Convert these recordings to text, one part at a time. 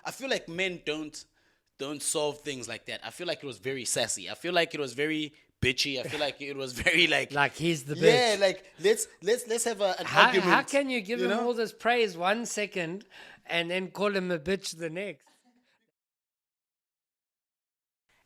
I feel like men don't solve things like that. I feel like it was very sassy. I feel like it was very bitchy. I feel like it was very Like he's the bitch. yeah, like let's have an argument. How can you give him know? all this praise 1 second and then call him a bitch the next?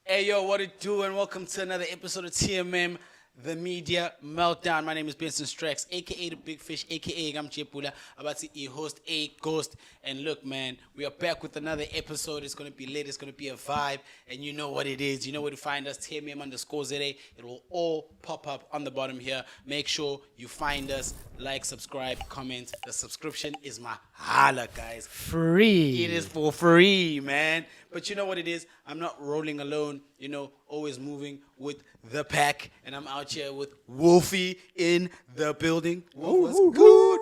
Hey yo, what it do? And welcome to another episode of TMM, the Media Meltdown. My name is Benson Strax, aka the Big Fish, aka Gamchepula, about to host a ghost. And look, man, we are back with another episode. It's gonna be lit, it's gonna be a vibe, and you know what it is. You know where to find us, TMM_ZA. It will all pop up on the bottom here. Make sure you find us, like, subscribe, comment. The subscription is mahala, guys. Free. It is for free, man. But you know what it is? I'm not rolling alone, always moving with the pack. And I'm out here with Wolfie in the building. Wolf was good.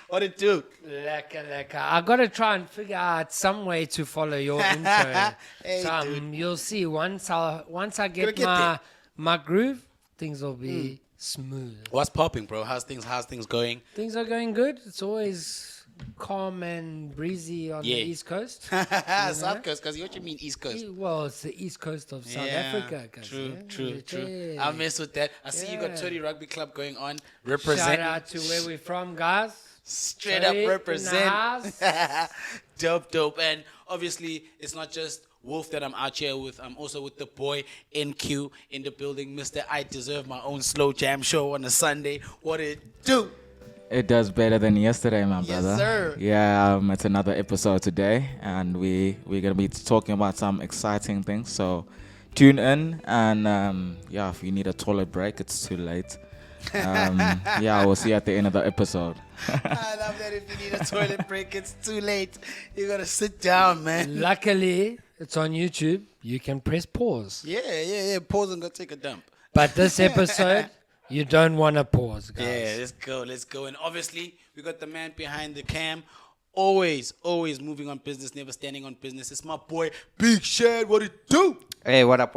What it do? Lekker. I gotta try and figure out some way to follow your intro. Hey, so dude. you'll see once I Gonna get get my groove, things will be smooth. What's popping, bro? How's things going? Things are going good. It's always calm and breezy on the East Coast. South Coast, because what you mean East Coast? Well, it's the East Coast of South Africa. Guys, True. Yeah. I'll mess with that. I see you got Yeah. 30 Rugby Club going on. Shout Represent. out to where we're from, guys. Straight Sorry, up represent. in the house. Dope. And obviously, it's not just Wolf that I'm out here with. I'm also with the boy NQ in the building. Mr. I Deserve My Own Slow Jam Show on a Sunday. What it do? It does better than yesterday, my Yes, brother. sir. Yeah, it's another episode today, and we're gonna be talking about some exciting things. So tune in, and if you need a toilet break, it's too late. We'll see you at the end of the episode. I love that if you need a toilet break, it's too late. You gotta sit down, man. Luckily, it's on YouTube. You can press pause. Yeah. Pause and go take a dump. But this episode, you don't want to pause, guys. Yeah, let's go. And obviously, we got the man behind the cam. Always moving on business, never standing on business. It's my boy, Big Shad. What it do? Hey, what up?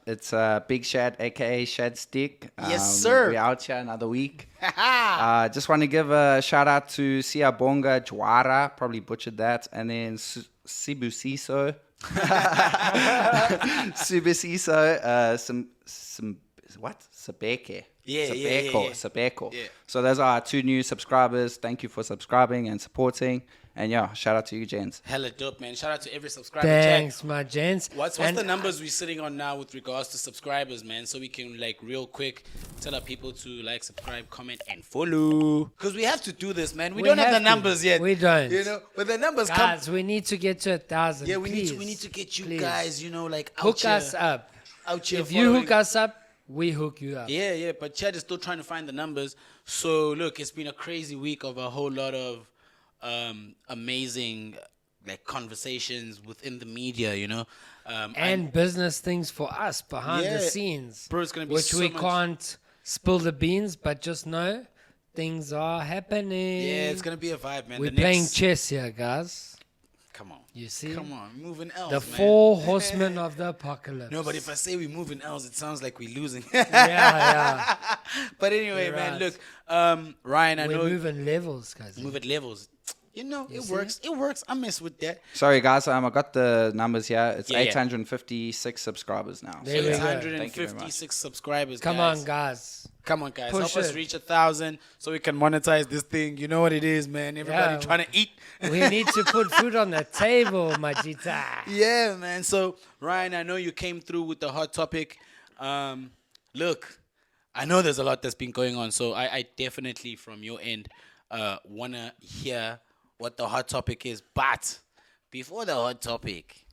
It's Big Shad, a.k.a. Shad Stick. Yes, sir. We're out here another week. Just want to give a shout-out to Siabonga Jwara, probably butchered that, and then Sibusiso. Sibusiso, some what? Sabeke. Sabeko. Yeah. So those are our 2 new subscribers. Thank you for subscribing and supporting. And shout out to you, gents. Hella dope, man. Shout out to every subscriber. Thanks, Jack. my gents. What's the numbers we're sitting on now with regards to subscribers, man? So we can, real quick tell our people to like, subscribe, comment, and follow. Because we have to do this, man. We don't have the have to. numbers yet. We don't. But the numbers Guys, we need to get to 1,000. Yeah, we need please. to get you Please. guys, out Hook here, us up. Out here If you following. hook us up, we hook you up. Yeah, but Chad is still trying to find the numbers. So, look, it's been a crazy week of a whole lot of amazing conversations within the media, And business things for us behind the scenes. Bro, it's gonna be which so we much- can't spill the beans, but just know things are happening. Yeah, it's going to be a vibe, man. We're The playing next- chess here, guys. Come on. You see? Come on. Moving L's, The man. 4 horsemen of the apocalypse. No, but if I say we're moving L's, it sounds like we're losing. yeah. But anyway, You're man, right. look, Ryan, I We're know moving levels, guys. move at levels. It see? works. It works. I mess with that. Sorry, guys. I got the numbers here. It's Yeah, yeah. 856 subscribers now. There we go. 856 subscribers, Come guys. on, guys. Come on, guys. Push Help us it. reach 1,000 so we can monetize this thing. You know what it is, man. Everybody Yeah. trying to eat. We need to put food on the table, Majita. Yeah, man. So, Ryan, I know you came through with the hot topic. Look, I know there's a lot that's been going on. So, I definitely, from your end, want to hear what the hot topic is. But before the hot topic,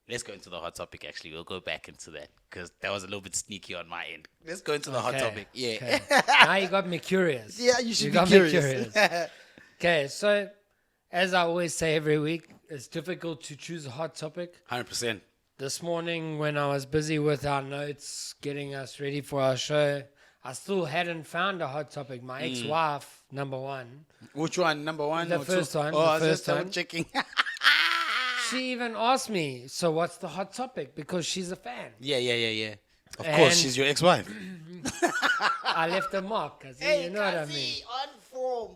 let's go into the hot topic, actually. We'll go back into that because that was a little bit sneaky on my end. Let's go into the hot Okay, topic. Yeah. okay. Now you got me curious. Yeah, you should be got curious. me curious. Okay, so as I always say every week, it's difficult to choose a hot topic. 100%. This morning, when I was busy with our notes, getting us ready for our show, I still hadn't found a hot topic. My ex-wife, number one, Which one? Number one? The or first two? one, Oh, the I was first just double one. checking. she even asked me, so what's the hot topic? Because she's a fan. Yeah. Of And- course, she's your ex-wife. I left a mark, cause you know what I mean. on form.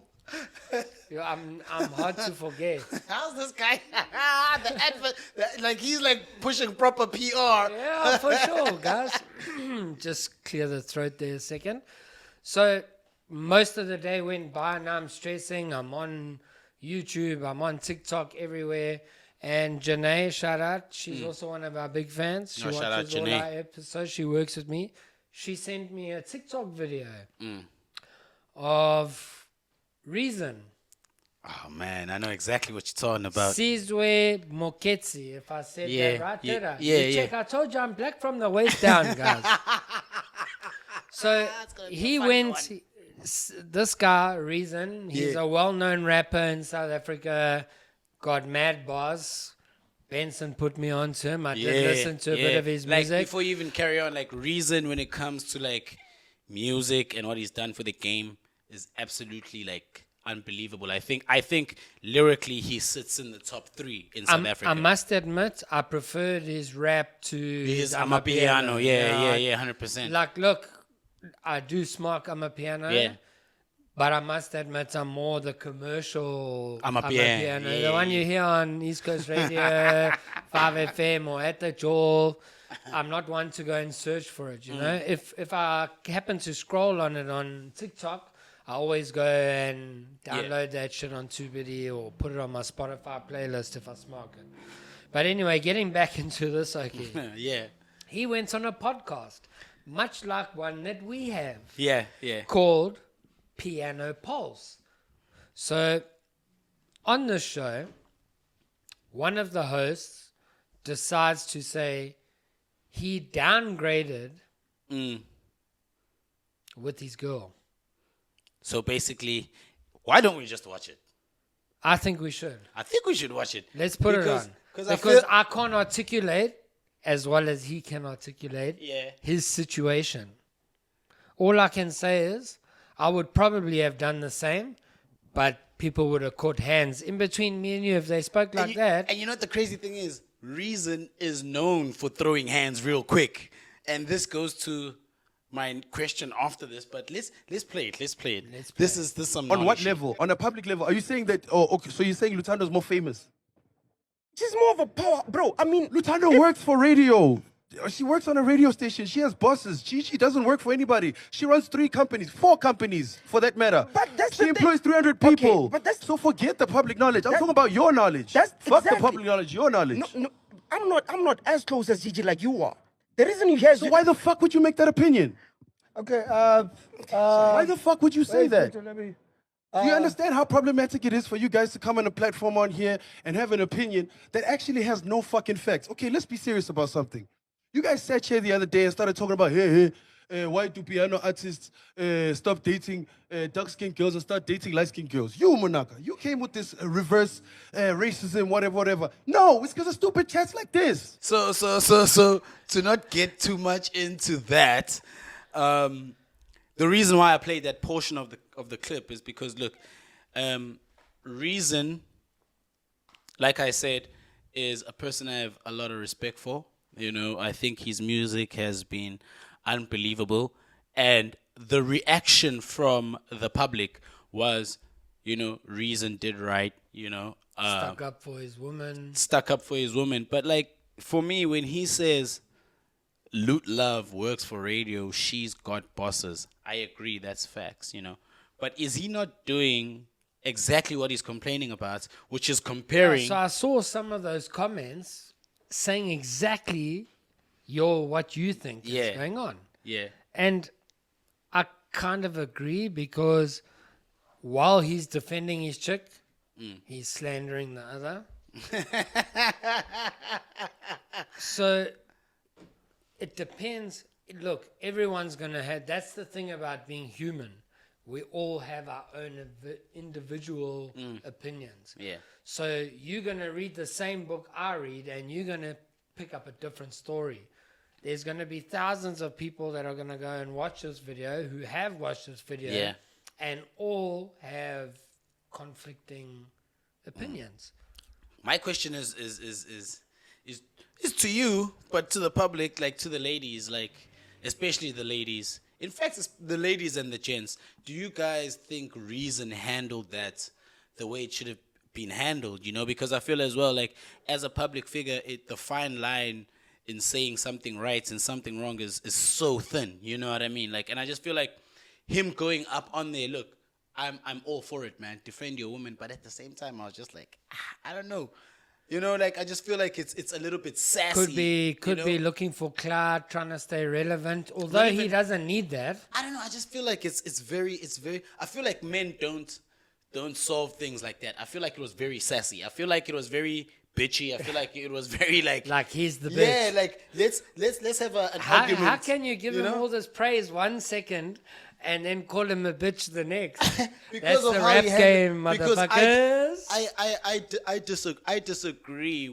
I'm hard to forget. How's this guy? The advert, like he's like pushing proper PR. Yeah, for sure, guys. Just clear the throat there a second. So most of the day went by, now I'm stressing. I'm on YouTube, I'm on TikTok, everywhere. And Janae, shout out. She's also one of our big fans. She No, shout out, watches all Janae. our episodes. She works with me. She sent me a TikTok video of Reason. Oh man, I know exactly what you're talking about. Sizwe Moeketsi, if I said that right, did I? yeah, You check, I told you I'm black from the waist down, guys. So he went, this guy, Reason, he's a well-known rapper in South Africa, got mad bars. Benson put me on to him. I did listen to a bit of his like, music. Before you even carry on, like Reason when it comes to like music and what he's done for the game is absolutely like unbelievable. I think lyrically he sits in the top 3 in South Africa. I must admit, I preferred his rap to his his Amapiano. Yeah, 100%. Like, look, I do smoke Amapiano. Yeah. But I must admit, I'm more the commercial Amapiano. the Yeah. one you hear on East Coast Radio, 5FM, or at the Jaw. I'm not one to go and search for it, you know. If I happen to scroll on it on TikTok, I always go and download that shit on Tubity or put it on my Spotify playlist if I smoke it. But anyway, getting back into this, okay. Yeah. He went on a podcast, much like one that we have, Yeah. called Piano Pulse. So on this show, one of the hosts decides to say he downgraded with his girl. So basically, why don't we just watch it? I think we should. I think we should watch it. Let's put it on. Because I can't articulate as well as he can articulate Yeah. his situation. All I can say is I would probably have done the same, but people would have caught hands in between me and you if they spoke like that. And you know what the crazy thing is? Reason is known for throwing hands real quick. And this goes to my question after this, but let's play it. This is some On what knowledge. level? On a public level? Are you saying that? Oh, okay. So you're saying Lutando's more famous? She's more of a power, bro. I mean, Lutando works for radio. She works on a radio station. She has bosses. Gigi doesn't work for anybody. She runs 3 companies, 4 companies, for that matter. But that's she the employs thing. 300 Okay, people. but that's- so forget the public knowledge. I'm That- talking about your knowledge. That's Fuck the exactly. public knowledge. Your knowledge. no, I'm not as close as Gigi like you are. The reason you hear So why the fuck would you make that opinion? Okay, Why the fuck would you say wait, that? let me. Do you understand how problematic it is for you guys to come on a platform on here and have an opinion that actually has no fucking facts? Okay, let's be serious about something. You guys sat here the other day and started talking about, why do piano artists stop dating dark-skinned girls and start dating light-skinned girls? You, Monaka, you came with this reverse racism, whatever. No, it's because of stupid chats like this. So to not get too much into that, the reason why I played that portion of the clip is because look, Reason, like I said, is a person I have a lot of respect for. You know, I think his music has been unbelievable, and the reaction from the public was, you know, Reason did right. You know, Stuck up for his woman. stuck up for his woman. But like for me, when he says Loot Love works for radio, she's got bosses, I agree, that's facts, you know. But is he not doing exactly what he's complaining about, which is comparing? So I saw some of those comments saying exactly what you think Yeah. is going on. Yeah. And I kind of agree because while he's defending his chick, he's slandering the other. So it depends. Look, everyone's going to have, that's the thing about being human. We all have our own individual opinions. Yeah. So you're going to read the same book I read and you're going to pick up a different story. There's going to be thousands of people that are going to go and watch this video who have watched this video Yeah. and all have conflicting opinions. My question is to you, but to the public, like to the ladies, like especially the ladies, In fact, it's the ladies and the gents, do you guys think Reason handled that the way it should have been handled? You know, because I feel as well, like, as a public figure, the fine line in saying something right and something wrong is so thin. You know what I mean? Like, and I just feel like him going up on there, look, I'm all for it, man. Defend your woman. But at the same time, I was just like, I don't know. You know, like, I just feel like it's a little bit sassy. Could be looking for clout, trying to stay relevant. Although he doesn't need that. I don't know. I just feel like it's very. I feel like men don't solve things like that. I feel like it was very sassy. I feel like it was very bitchy. I feel like it was very like he's the bitch. Yeah, like let's have an argument. How can you give him know? all this praise 1 second and then call him a bitch the next? Because That's of the how rap he game, because motherfuckers. I disagree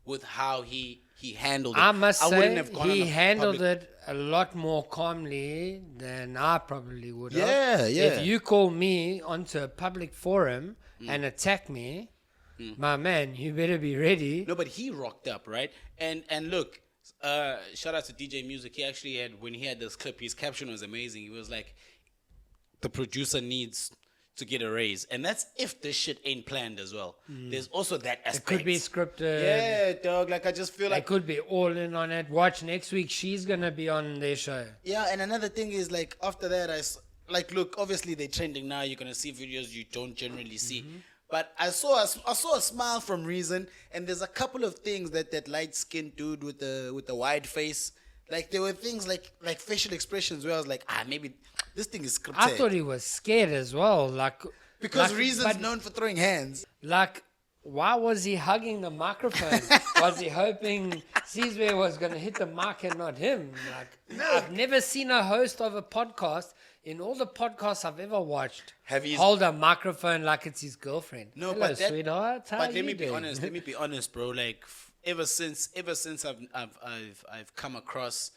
with how he handled it. I must wouldn't say have gone he on a handled public- it a lot more calmly than I probably would have. Yeah, yeah. If you call me onto a public forum and attack me, my man, you better be ready. No, but he rocked up, right? And look, shout out to DJ Music. He actually had, when he had this clip, his caption was amazing. He was like, the producer needs to get a raise. And that's if this shit ain't planned as well. There's also that aspect. It could be scripted. Yeah, dog. Like, I just feel They like... could be all in on it. Watch next week. She's going to be on their show. Yeah, and another thing is, like, after that, look, obviously they're trending now. You're going to see videos you don't generally see. But I saw a smile from Reason, and there's a couple of things that light-skinned dude with the wide face, like, there were things like facial expressions where I was like, maybe this thing is scripted. I thought he was scared as well. Because like, Reason's but- known for throwing hands. Like, why was he hugging the microphone? Was he hoping Sizwe was going to hit the mic and not him? Like, I've never seen a host of a podcast, in all the podcasts I've ever watched, hold a microphone like it's his girlfriend. No, Hello, but that, sweetheart. How but you let me be doing? honest. Let me be honest, bro. Like, ever since I've come across,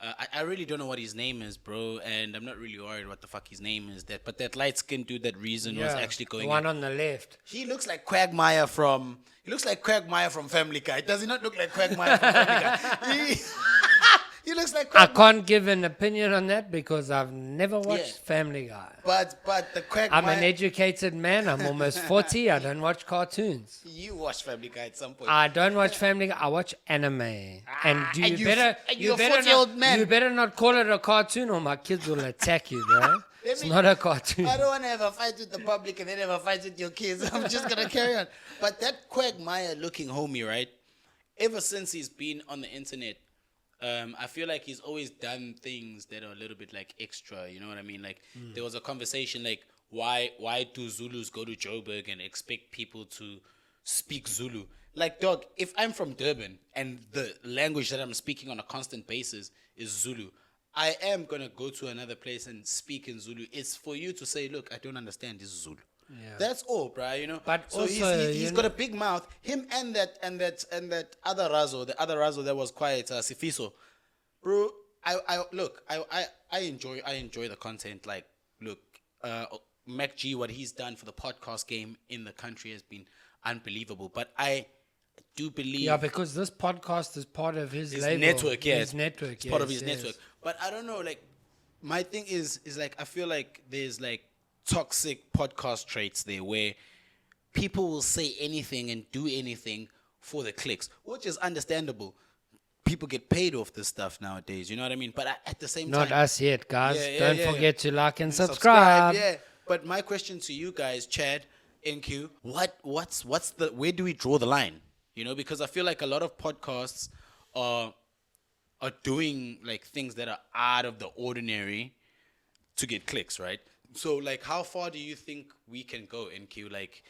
I really don't know what his name is, bro, and I'm not really worried what the fuck his name is. But that light skinned dude, that Reason was actually going. The one on the left. He looks like Quagmire from. He looks like Quagmire from Family Guy. Does he not look like Quagmire from Family Guy? He looks like. I can't give an opinion on that because I've never watched Family Guy. But the Quagmire. I'm an educated man. I'm almost 40. I don't watch cartoons. You watched Family Guy at some point. I don't watch Family Guy. I watch anime. And you're a 40-year-old man. You better not call it a cartoon or my kids will attack you, bro. It's not a cartoon. I don't want to have a fight with the public and then have a fight with your kids. I'm just going to carry on. But that Quagmire looking homie, right? Ever since he's been on the internet, I feel like he's always done things that are a little bit like extra. You know what I mean? Like, there was a conversation like, why do Zulus go to Joburg and expect people to speak Zulu? Like, dog, if I'm from Durban and the language that I'm speaking on a constant basis is Zulu, I am going to go to another place and speak in Zulu. It's for you to say, look, I don't understand this Zulu. Yeah. That's all, bro. You know. But so also, he's got a big mouth. Him and that other Razo, the other Razo that was quiet, Sifiso, bro. I enjoy the content. Like, look, Mac G, what he's done for the podcast game in the country has been unbelievable. But I do believe, because this podcast is part of his label. network. Yeah, his network. It's part of his network. But I don't know. Like, my thing is like, I feel like there's like toxic podcast traits there where people will say anything and do anything for the clicks, which is understandable. People get paid off this stuff nowadays, you know what I mean? But at the same time, Not us yet, guys. Don't forget to like and subscribe. subscribe. Yeah. But my question to you guys, Chad, NQ, what's the, where do we draw the line? You know, because I feel like a lot of podcasts are doing like things that are out of the ordinary to get clicks, right? So, like, how far do you think we can go, NQ? Like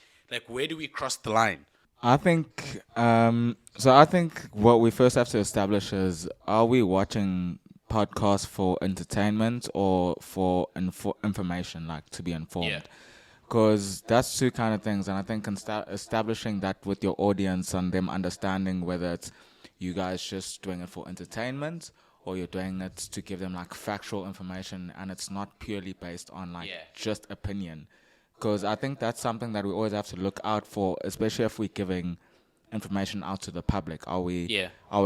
where do we cross the line? I think I think what we first have to establish is, are we watching podcasts for entertainment or for information, like to be informed? Yeah. Because that's two kind of things, and I think establishing that with your audience and them understanding whether it's you guys just doing it for entertainment or you're doing it to give them like factual information and it's not purely based on like just opinion. Because I think that's something that we always have to look out for, especially if we're giving information out to the public. Are we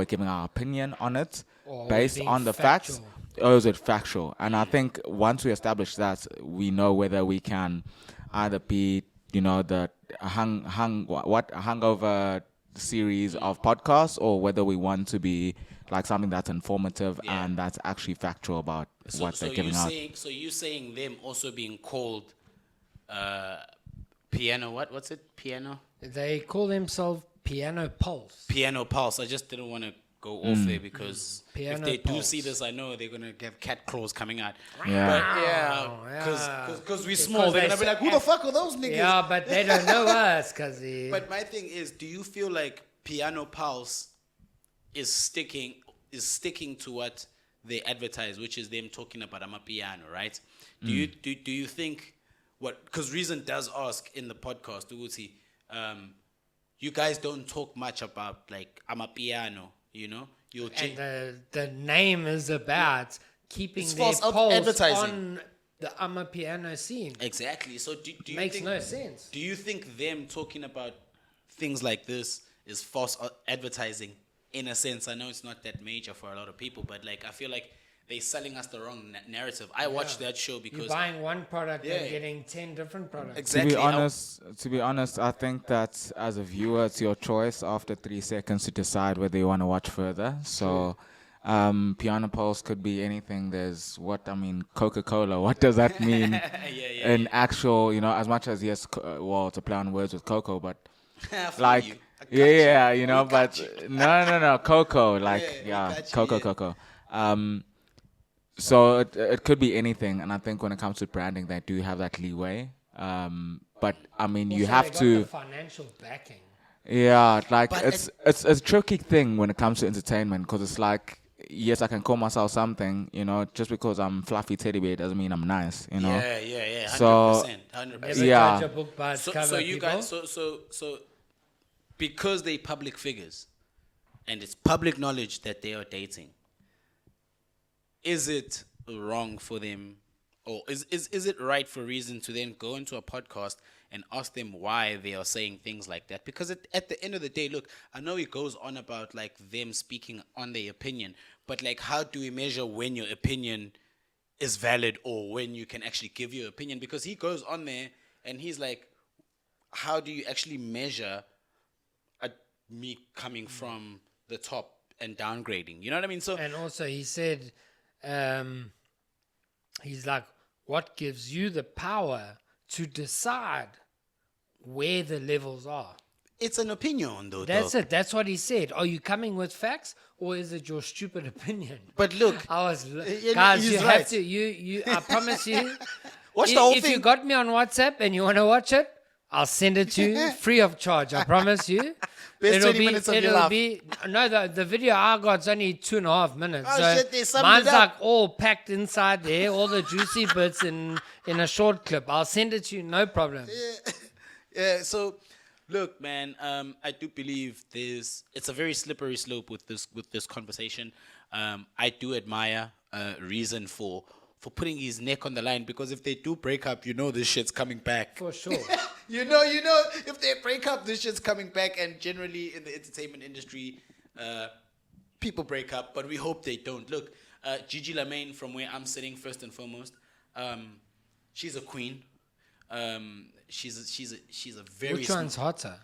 giving our opinion on it Or based being on the factual? facts, or is it factual? And I think once we establish that, we know whether we can either be, the hangover series of podcasts, or whether we want to be like something that's informative and that's actually factual about what they're giving out. So you're saying them also being called piano? What's it? Piano? They call themselves Piano Pulse. Piano Pulse. I just didn't want to go off there because Piano if they do Pulse. see this, I know they're gonna have cat claws coming out. Yeah. But because we're small, they're gonna be like, "Who the fuck are those niggas?" Yeah, but they don't know us, cause But my thing is, do you feel like Piano Pulse is sticking to what they advertise, which is them talking about I'm a piano, right? Do you think what? Because Reason does ask in the podcast, Uguti, you guys don't talk much about like I'm a piano, You'll and the name is about keeping It's their false pulse advertising. on the Amapiano scene. Exactly. So do you Makes think, no sense. Do you think them talking about things like this is false advertising? In a sense, I know it's not that major for a lot of people, but like I feel like they're selling us the wrong narrative. I watched that show because You're buying one product and getting 10 different products. exactly. To be honest, I think that as a viewer, it's your choice after 3 seconds to decide whether you want to watch further. So, Piano Pulse could be anything. There's Coca-Cola. What does that mean? In actual, as much as yes, to play on words with Coco, but like, no, Coco, Coco. So it could be anything, and I think when it comes to branding, they do have that leeway. But I mean, you Also, have they got to. the financial backing. Yeah, like But it's a tricky thing when it comes to entertainment, because it's like, yes, I can call myself something, just because I'm fluffy teddy bear doesn't mean I'm nice, Yeah, 100%. So, 100%. Never Yeah. judge a book by its cover, So you people. guys, so because they public figures, and it's public knowledge that they are dating, is it wrong for them, or is it right for Reason to then go into a podcast and ask them why they are saying things like that? Because at the end of the day, look, I know he goes on about like them speaking on their opinion, but like how do we measure when your opinion is valid or when you can actually give your opinion? Because he goes on there and he's like, how do you actually measure me coming from the top and downgrading? You know what I mean? So And also, he said, he's like, what gives you the power to decide where the levels are? it's an opinion, though. That's dog. it. That's what he said. Are you coming with facts, or is it your stupid opinion? But look, I was, yeah, guys, he's you right. have to, you, I promise you. Watch the whole if thing. you got me on WhatsApp and you want to watch it, I'll send it to you free of charge. I promise you. Best 20 minutes of your life. The video I got's only 2.5 minutes. Oh, so shit, they summed mine's it up. like all packed inside there, all the juicy bits in a short clip. I'll send it to you, no problem. Yeah, so look, man, I do believe it's a very slippery slope with this conversation. I do admire Reason for putting his neck on the line, because if they do break up, this shit's coming back. For sure. you know, if they break up, this shit's coming back. And generally in the entertainment industry, people break up, but we hope they don't. Look, Gigi Lamayne, from where I'm sitting, first and foremost, she's a queen. She's a very. Which one's hotter?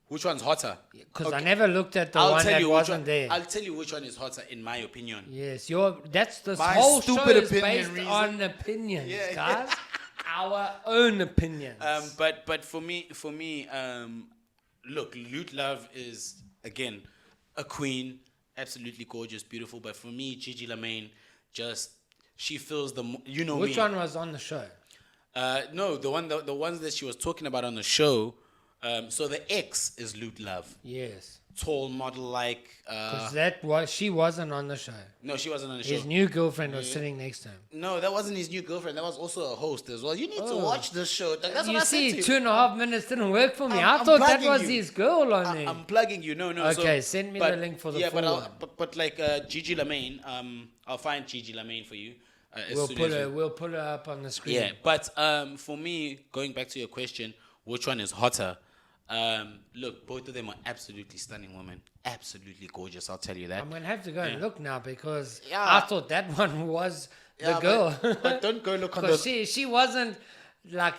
Which one's hotter? Because I never looked at the I'll one tell that you which wasn't one. there. I'll tell you which one is hotter, in my opinion. Yes, that's this My whole stupid show is opinion, based Reason. on opinions, Yeah, guys. Our own opinions. But for me, look, Lute Love is again a queen, absolutely gorgeous, beautiful. But for me, Gigi Lamayne, she feels Which one was on the show? No, the ones that she was talking about on the show. So the ex is Lute Love, Yes. tall model like. Because she wasn't on the show. No, she wasn't on the show. His new girlfriend was sitting next to him. No, that wasn't his new girlfriend. That was also a host as well. You need to watch this show. That's what You I see, said to you. 2.5 minutes didn't work for me. I'm I thought that plugging was you. his girl on there. I'm plugging you. No. Okay, send me the link for the full one. But like Gigi Lamayne, I'll find Gigi Lamayne for you. We'll put her up on the screen. Yeah, but for me, going back to your question, which one is hotter? Look, both of them are absolutely stunning women. Absolutely gorgeous, I'll tell you that. I'm going to have to go and look now because Yeah. I thought that one was the Yeah, girl. But don't go look on Because the... she wasn't like,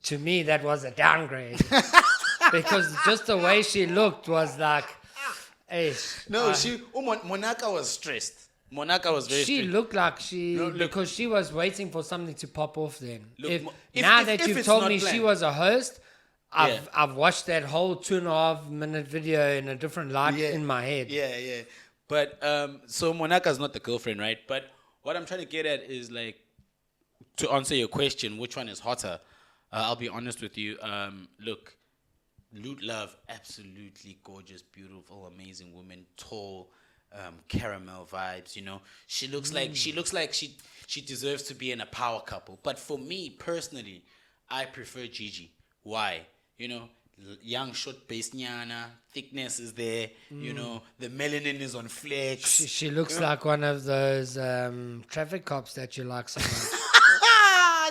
to me, that was a downgrade. Because just the way she looked was like, hey, No, Monaka was stressed. Monaka was very she stressed. looked like she, No, look. because she was waiting for something to pop off then. Look, If, if- now if- that if you've it's told not me she planned. was a host, Yeah. I've watched that whole 2.5-minute video in a different light in my head. Yeah. But so Monaka's not the girlfriend, right? But what I'm trying to get at is like, to answer your question, which one is hotter? I'll be honest with you. Look, Loot Love, absolutely gorgeous, beautiful, amazing woman, tall, caramel vibes. You know, she looks like she deserves to be in a power couple. But for me personally, I prefer Gigi. Why? You know, young, short, base nyana, thickness is there. You know, the melanin is on flex. She looks like one of those traffic cops that you like so much.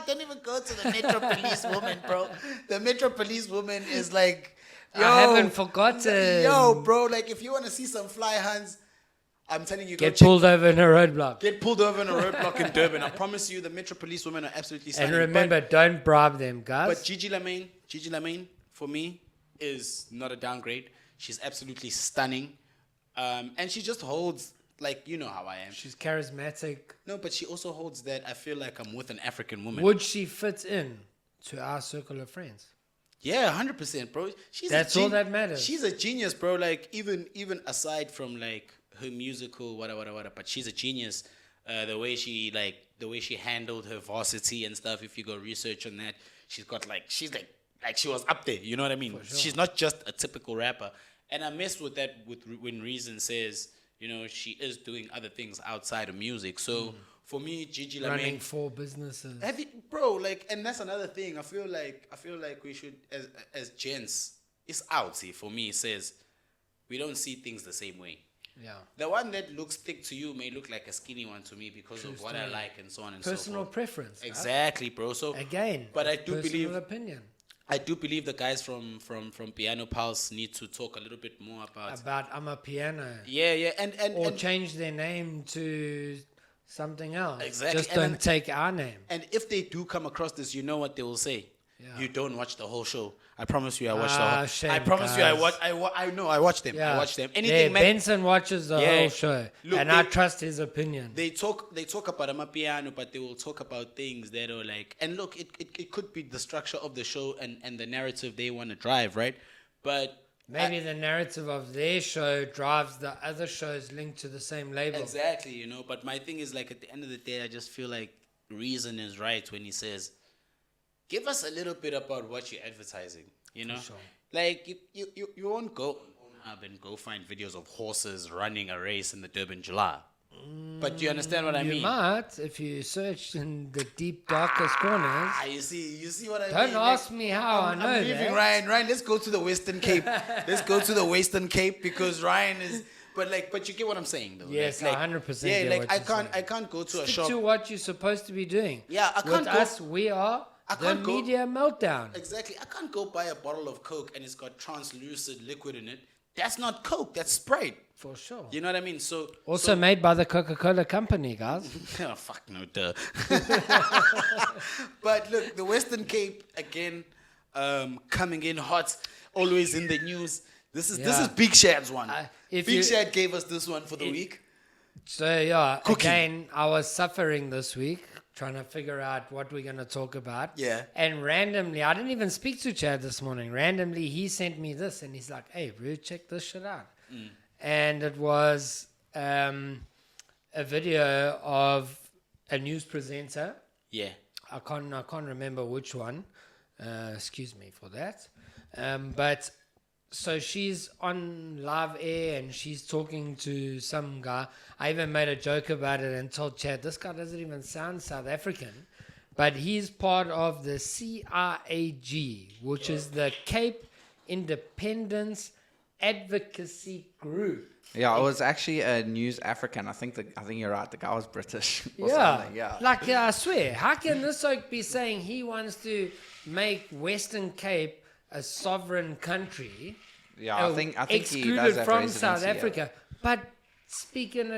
Don't even go to the Metro Police woman, bro. The Metro Police woman is like, I haven't forgotten. Yo, bro, like if you want to see some fly hands, I'm telling you, go Get check- pulled over in a roadblock. Get pulled over in a roadblock in Durban. I promise you, the Metro Police women are absolutely And stunning. remember, don't bribe them, guys. but Gigi Lamayne, for me, is not a downgrade. She's absolutely stunning, and she just holds, like, you know how I am. She's charismatic. No, but she also holds that I feel like I'm with an African woman. Would she fit in to our circle of friends? Yeah, 100%, bro. That's all that matters. She's a genius, bro. Like even aside from like her musical, whatever, but she's a genius. The way she handled her varsity and stuff. If you go research on that, she's like she was up there. You know what I mean? sure. She's not just a typical rapper. And I messed with that when Reason says, you know, she is doing other things outside of music. So for me, Gigi Running Lamayne, 4 businesses. have you, bro, like, and that's another thing. I feel like we should, as gents, it's out here for me. It says we don't see things the same way. Yeah. The one that looks thick to you may look like a skinny one to me because of what I story. like and so on and so Personal forth. preference. right? Exactly, bro. So Again, but I it's do personal believe opinion the guys from Piano Pulse need to talk a little bit more about. I'm a piano. Yeah, and Or change their name to something else. Exactly. Just And don't then- take our name. And if they do come across this, you know what they will say. Yeah. You don't watch the whole show. I promise you, I watched the Ah, whole. shame, I promise you, I guys. watch. I know. I watch them. I watch them. Anything, man. Benson watches the Yeah. whole show, Look, and I they- trust his opinion. They talk about Amapiano, but they will talk about things that are like. And look, it could be the structure of the show and the narrative they want to drive, right? But Maybe the narrative of their show drives the other shows linked to the same label. exactly, you know. But my thing is like at the end of the day, I just feel like Reason is right when he says, "Give us a little bit about what you're advertising." You know, sure. like you won't go on Pornhub and go find videos of horses running a race in the Durban July. But do you understand what I You mean? might, if you search in the deep, darkest corners. Ah, you see what I mean? Don't ask me how I know I'm leaving that. Ryan, let's go to the Western Cape. Let's go to the Western Cape because Ryan is. But you get what I'm saying, though. Yes, like, 100% Yeah, get like what I you're can't, saying. I can't go to a Stick shop. to what you're supposed to be doing. Yeah, I can't With go- us, we are I the can't go- Media Meltdown. Exactly. I can't go buy a bottle of Coke and it's got translucent liquid in it. That's not Coke. That's Sprite. For sure. You know what I mean? So Also made by the Coca-Cola company, guys. oh, fuck no, duh. But look, the Western Cape again, coming in hot, always in the news. This is Yeah. Big Shad's one. if Big you- Shad gave us this one for the week. So yeah, Cooking. again, I was suffering this week trying to figure out what we're going to talk about. Yeah. And randomly, I didn't even speak to Chad this morning. Randomly, he sent me this and he's like, "Hey, bro, check this shit out." And it was a video of a news presenter. Yeah. I can't remember which one. Excuse me for that. But so she's on live air and she's talking to some guy. I even made a joke about it and told Chad, this guy doesn't even sound South African. But he's part of the CRAG, which is the Cape Independence Advocacy Group. Yeah, it was actually a News African. I think you're right. The guy was British. Or Yeah. something. Yeah. Like, I swear, how can this oak be saying he wants to make Western Cape a sovereign country. Yeah, I think he excluded does have from South residency, yeah. Africa, but speaking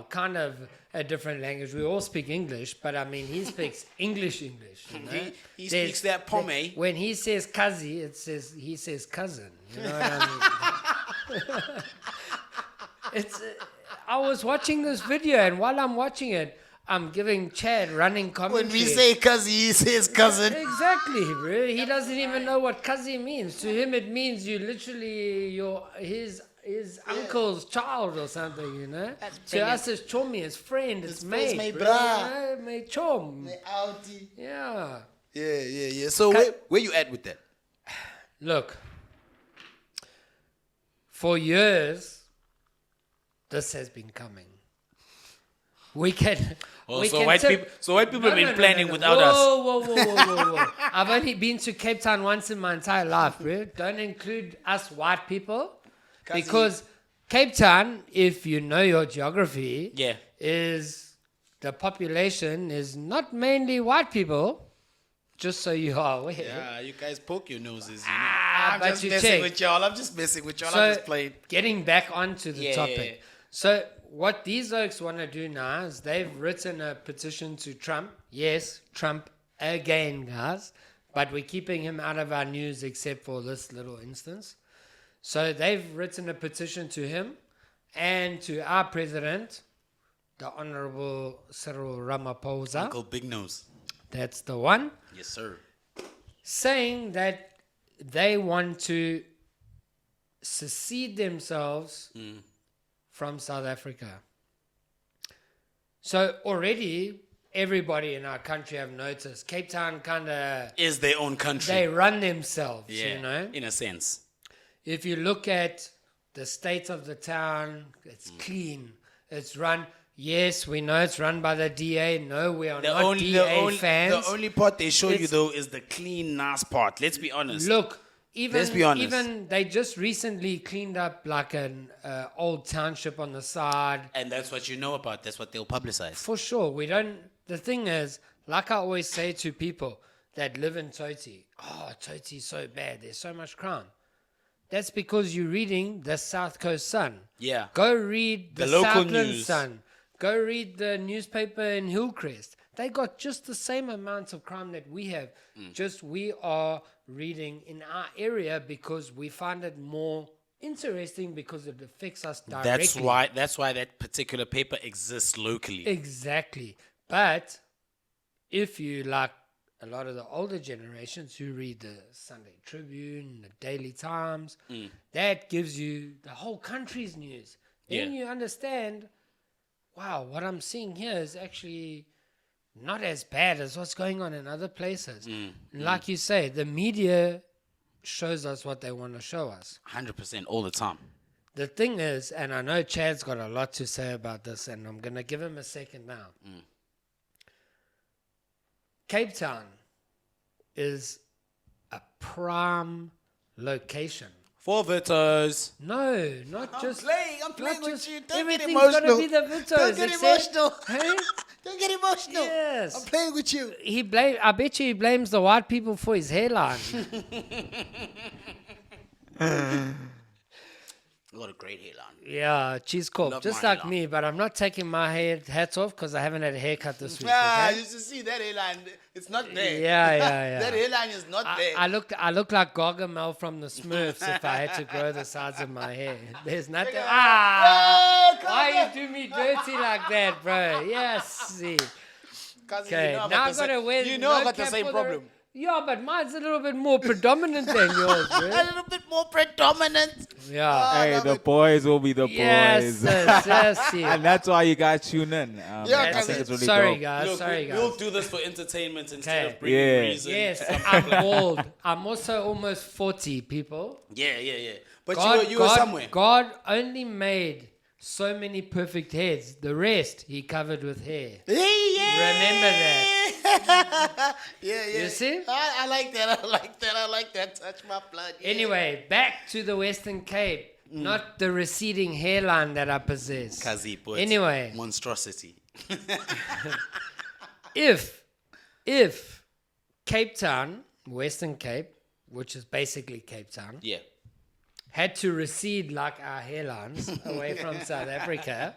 kind of a different language. We all speak English, but I mean, he speaks English. You know? He speaks that Pome. When he says kazi, he says cousin. You know what I mean? I was watching this video, and while I'm watching it, I'm giving Chad running commentary. When we say cousin, he says cousin. Exactly, bro. He doesn't even know what kazi means. To him, it means you literally his uncle's child or something, you know. To us, it's chomi, it's friend, it's mate, mate, bro. bra. You know, mate chom. Audi. Yeah. Yeah. So where you at with that? Look, for years, this has been coming. We can. So white people have been planning without us. Whoa. I've only been to Cape Town once in my entire life, bro. Don't include us white people. Because Cape Town, if you know your geography, is the population is not mainly white people, just so you are aware. Yeah, you guys poke your noses. Ah, I'm but just you messing check. with y'all. I'm just messing with y'all. So, I'm just playing. getting back onto the Yeah. topic. So what these oaks want to do now is they've written a petition to Trump. Yes, Trump again, guys. But we're keeping him out of our news except for this little instance. So they've written a petition to him and to our president, the Honorable Cyril Ramaphosa. Uncle Big Nose. That's the one. Yes, sir. Saying that they want to secede themselves from South Africa. So already everybody in our country have noticed Cape Town kind of Is their own country. they run themselves, yeah, you know. in a sense. If you look at the state of the town, it's clean. It's run. Yes, we know it's run by the DA. No, we are not DA fans. The only part they show you It's- though is the clean, nice part. Let's be honest. Look, Let's be honest. even they just recently cleaned up like an old township on the side. And that's what you know about. That's what they'll publicize. For sure, we don't. The thing is, like I always say to people that live in Toti, Toti's so bad. There's so much crime. That's because you're reading the South Coast Sun. Yeah. Go read the local Southland news. Sun. Go read the newspaper in Hillcrest. They got just the same amount of crime that we have. Just we are reading in our area because we find it more interesting because it affects us directly. That's why that particular paper exists locally. Exactly. But if you like a lot of the older generations who read the Sunday Tribune, the Daily Times, that gives you the whole country's news. Then you understand, wow, what I'm seeing here is actually not as bad as what's going on in other places. Like you say, the media shows us what they want to show us. 100% all the time. The thing is, and I know Chad's got a lot to say about this, and I'm going to give him a second now. Cape Town is a prime location. For Vitos. No, not just. I'm playing not with just- you. Don't get everything's emotional. gonna be the Vitos. Don't get except- emotional. Hey? Don't get emotional. Yes. I'm playing with you. I bet you he blames the white people for his hairline. Got a great hairline. Yeah, cheese corp. Love Just my like hairline. me, but I'm not taking my hat off because I haven't had a haircut this week. Ah, Okay? you should see that hairline. It's not there. Yeah. That hairline is not there. I look like Gargamel from the Smurfs if I had to grow the sides of my hair. There's nothing. Why you do me dirty like that, bro? Yes. See. Okay. Now I gotta wear. You know I no got the cap same for problem. Yeah, but mine's a little bit more predominant than yours, A bro. little bit more predominant. Yeah. Hey, the boys will be the Yes, boys. yes. And that's why you guys tune in. I That's think it. it's really Sorry, dope. guys. Look, Sorry, guys. we'll do this for entertainment instead Okay. of bringing Yeah. reason. Yes, I'm bald. I'm also almost 40, people. Yeah. But you were somewhere. God only made so many perfect heads. The rest he covered with hair. Remember that. yeah. You see? I like that. Touch my blood. Yeah. Anyway, back to the Western Cape. Not the receding hairline that I possess. Kazi, but Anyway. monstrosity. If Cape Town, Western Cape, which is basically Cape Town, Yeah. had to recede like our hairlines away from South Africa.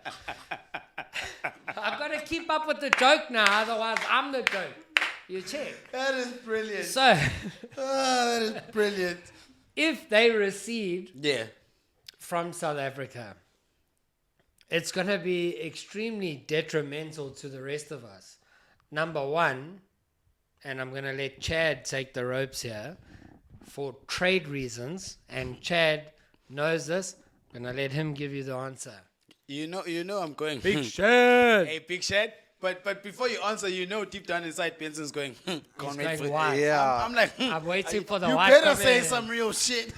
I've got to keep up with the joke now, otherwise I'm the joke. You check. That is brilliant. So, That is brilliant. if they recede Yeah. from South Africa, it's going to be extremely detrimental to the rest of us. Number one, and I'm going to let Chad take the ropes here, for trade reasons, and Chad knows this, I'm going to let him give you the answer. You know I'm going. Big Chad! Hey, Big Shed. But before you answer, deep down inside, Benson's going, can't He's wait going for white. Yeah. I'm like, I'm waiting for the you white better come say in. some real shit.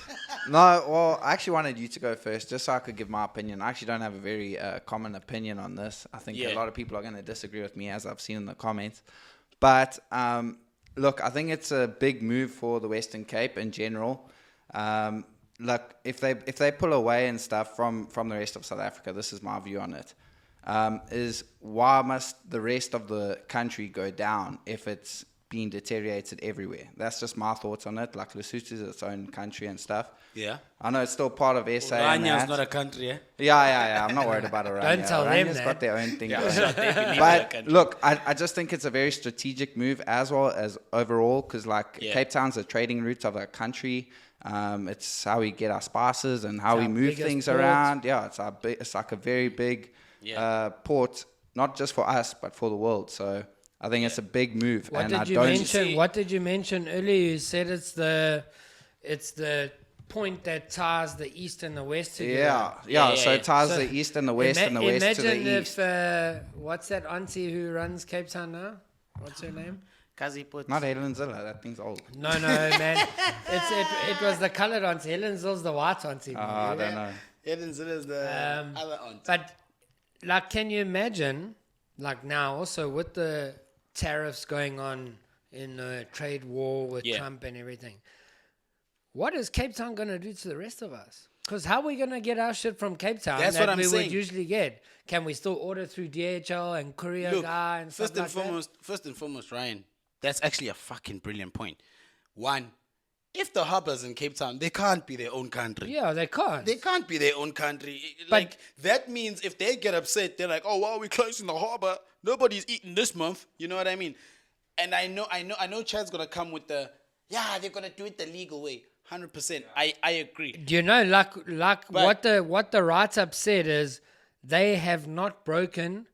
No, well, I actually wanted you to go first, just so I could give my opinion. I actually don't have a very common opinion on this. I think Yeah. a lot of people are going to disagree with me, as I've seen in the comments. But look, I think it's a big move for the Western Cape in general. Look, if they pull away and stuff from the rest of South Africa, this is my view on it. Is why must the rest of the country go down if it's being deteriorated everywhere? That's just my thoughts on it. Like Lesotho is its own country and stuff. Yeah. I know it's still part of SA. and Ranya's that. not a country, eh? Yeah. I'm not worried about Oranje. Don't tell them Oranje's that. got their own thing. Yeah, going. sure, they believe But they're a country. look, I just think it's a very strategic move as well as overall, because Yeah. Cape Town's a trading route of a country. It's how we get our spices and how It's we our move biggest things port. around. Yeah, it's like a very big port, not just for us but for the world. So I think it's a big move. What and did I you don't mention? see- What did you mention earlier? You said it's the point that ties the east and the west together. Yeah. So yeah. it ties So the east and the west and the west to the imagine east. if what's that auntie who runs Cape Town now? What's her name? Kazi put. Not Helen Zilla, that thing's old. No, man. It was the coloured auntie. Helen Zill's the white auntie. I don't know. Eden Zilla is the other aunt. But like, can you imagine? Like now, also with the tariffs going on in the trade war with Yeah. Trump and everything, what is Cape Town going to do to the rest of us? Because how are we going to get our shit from Cape Town That's that what I'm we saying. would usually get? Can we still order through DHL and courier Look, guy and stuff first and foremost, Ryan, that's actually a fucking brilliant point. One, if the harbors in Cape Town, they can't be their own country. Yeah, they can't. They can't be their own country. But- Like that means if they get upset, they're like, "Oh, why are we closing the harbor? Nobody's eating this month." You know what I mean? And I know Chad's gonna come with the, yeah, they're gonna do it the legal way. 100%. I agree. Do you know, like But- what the write-up said is they have not broken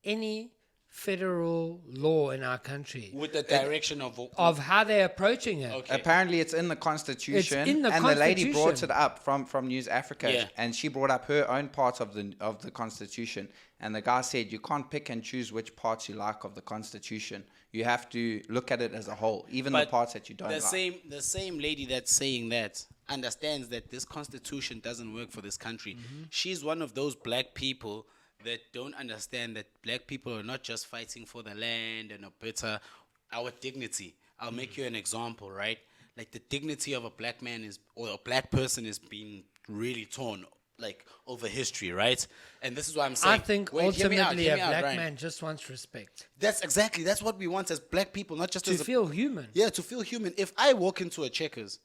any federal law in our country With the direction of how they're approaching it. Okay. Apparently, it's in the Constitution, It's in the and the lady brought Constitution. it up from News Africa, Yeah. and she brought up her own part of the Constitution, and the guy said you can't pick and choose which parts you like of the Constitution. You have to look at it as a whole, even the But parts that you don't the like. the same lady that's saying that understands that this constitution doesn't work for this country. Mm-hmm. She's one of those black people that don't understand that black people are not just fighting for the land and our dignity. I'll make you an example, right? Like the dignity of a black man or a black person is being really torn, like over history, right? And this is what I'm saying. I think Wait, hear me out, ultimately hear a me out, black Ryan. man just wants respect. That's what we want as black people, not just To as feel human. yeah, to feel human. If I walk into a Checkers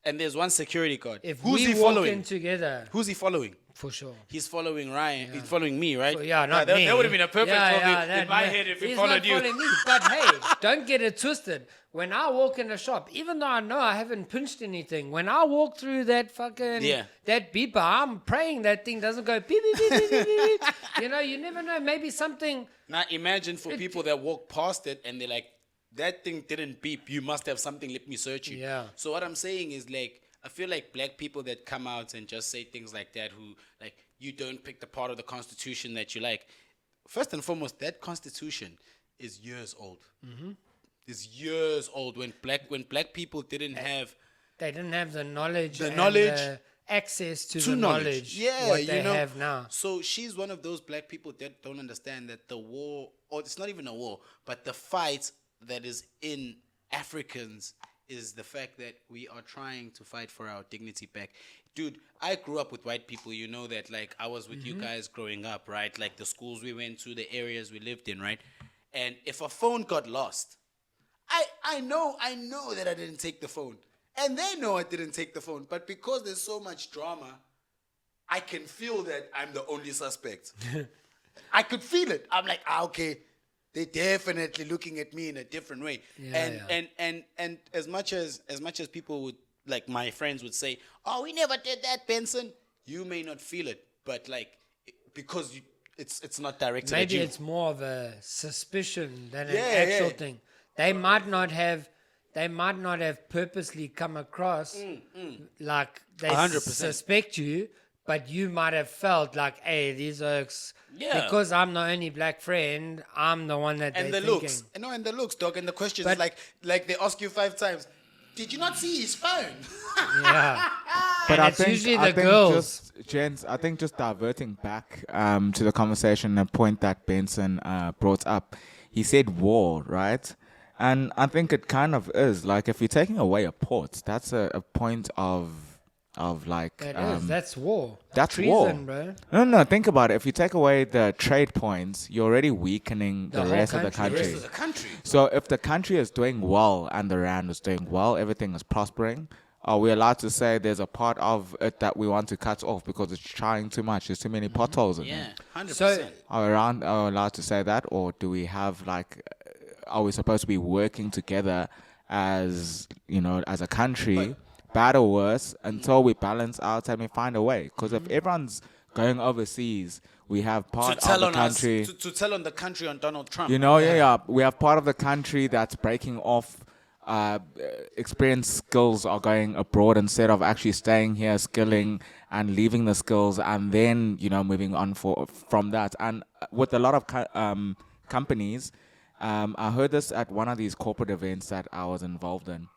and there's one security guard, If who's we he walk following? in together, Who's he following? for sure. He's following Ryan. He's following me, right? Well, yeah, not that, me. That would have been a perfect movie that- in my no, head if he he's followed not you. following me. But hey, don't get it twisted. When I walk in a shop, even though I know I haven't pinched anything, when I walk through that fucking Yeah. that beeper, I'm praying that thing doesn't go beep beep beep beep beep beep. You know, you never know. Maybe something. Now imagine for people that walk past it and they're like, that thing didn't beep. You must have something. Let me search you. Yeah. So what I'm saying is like, I feel like black people that come out and just say things like that, who like, you don't pick the part of the Constitution that you like. First and foremost, that Constitution is years old. Mm-hmm. Is years old when black people didn't have They didn't have the knowledge, The knowledge the access to to the knowledge. Yeah, what you they know. have now. So she's one of those black people that don't understand that the war, or it's not even a war, but the fight that is in Africans is the fact that we are trying to fight for our dignity back. Dude, I grew up with white people, you know that, like I was with you guys growing up, right? Like the schools we went to, the areas we lived in, right? And if a phone got lost, I know that I didn't take the phone. and they know I didn't take the phone. But because there's so much drama, I can feel that I'm the only suspect. I could feel it. I'm like, okay, they're definitely looking at me in a different way. And as much as people would, like my friends would say, oh, we never did that, Benson. You may not feel it, but like because it's not directed at Maybe you. it's more of a suspicion than an actual thing. They might not have purposely come across like they 100%. suspect you, but you might have felt like, hey, these oaks, because I'm the only black friend, I'm the one that And they're the thinking. looks. No, and the looks, dog. And the questions, But- like they ask you 5 times, did you not see his phone? Yeah. But And I it's think, usually I the think girls. just, gents, I think just diverting back to the conversation, a point that Benson brought up. He said war, right? And I think it kind of is. Like, if you're taking away a port, that's a point of like... That's war. That's treason, war. bro. No, think about it. If you take away the trade points, you're already weakening the whole rest of the country. The country. rest of the country. So if the country is doing well and the rand is doing well, everything is prospering, are we allowed to say there's a part of it that we want to cut off because it's trying too much? There's too many potholes in Yeah, it. 100%. So- Are we allowed to say that, or do we have like, are we supposed to be working together as as a country, bad or worse, until we balance out and we find a way? Because if everyone's going overseas, we have to part tell of the on country. us, to tell on the country on Donald Trump. We have part of the country that's breaking off. Experienced skills are going abroad instead of actually staying here, skilling and leaving the skills, and then moving on from that. And with a lot of companies, I heard this at one of these corporate events that I was involved in,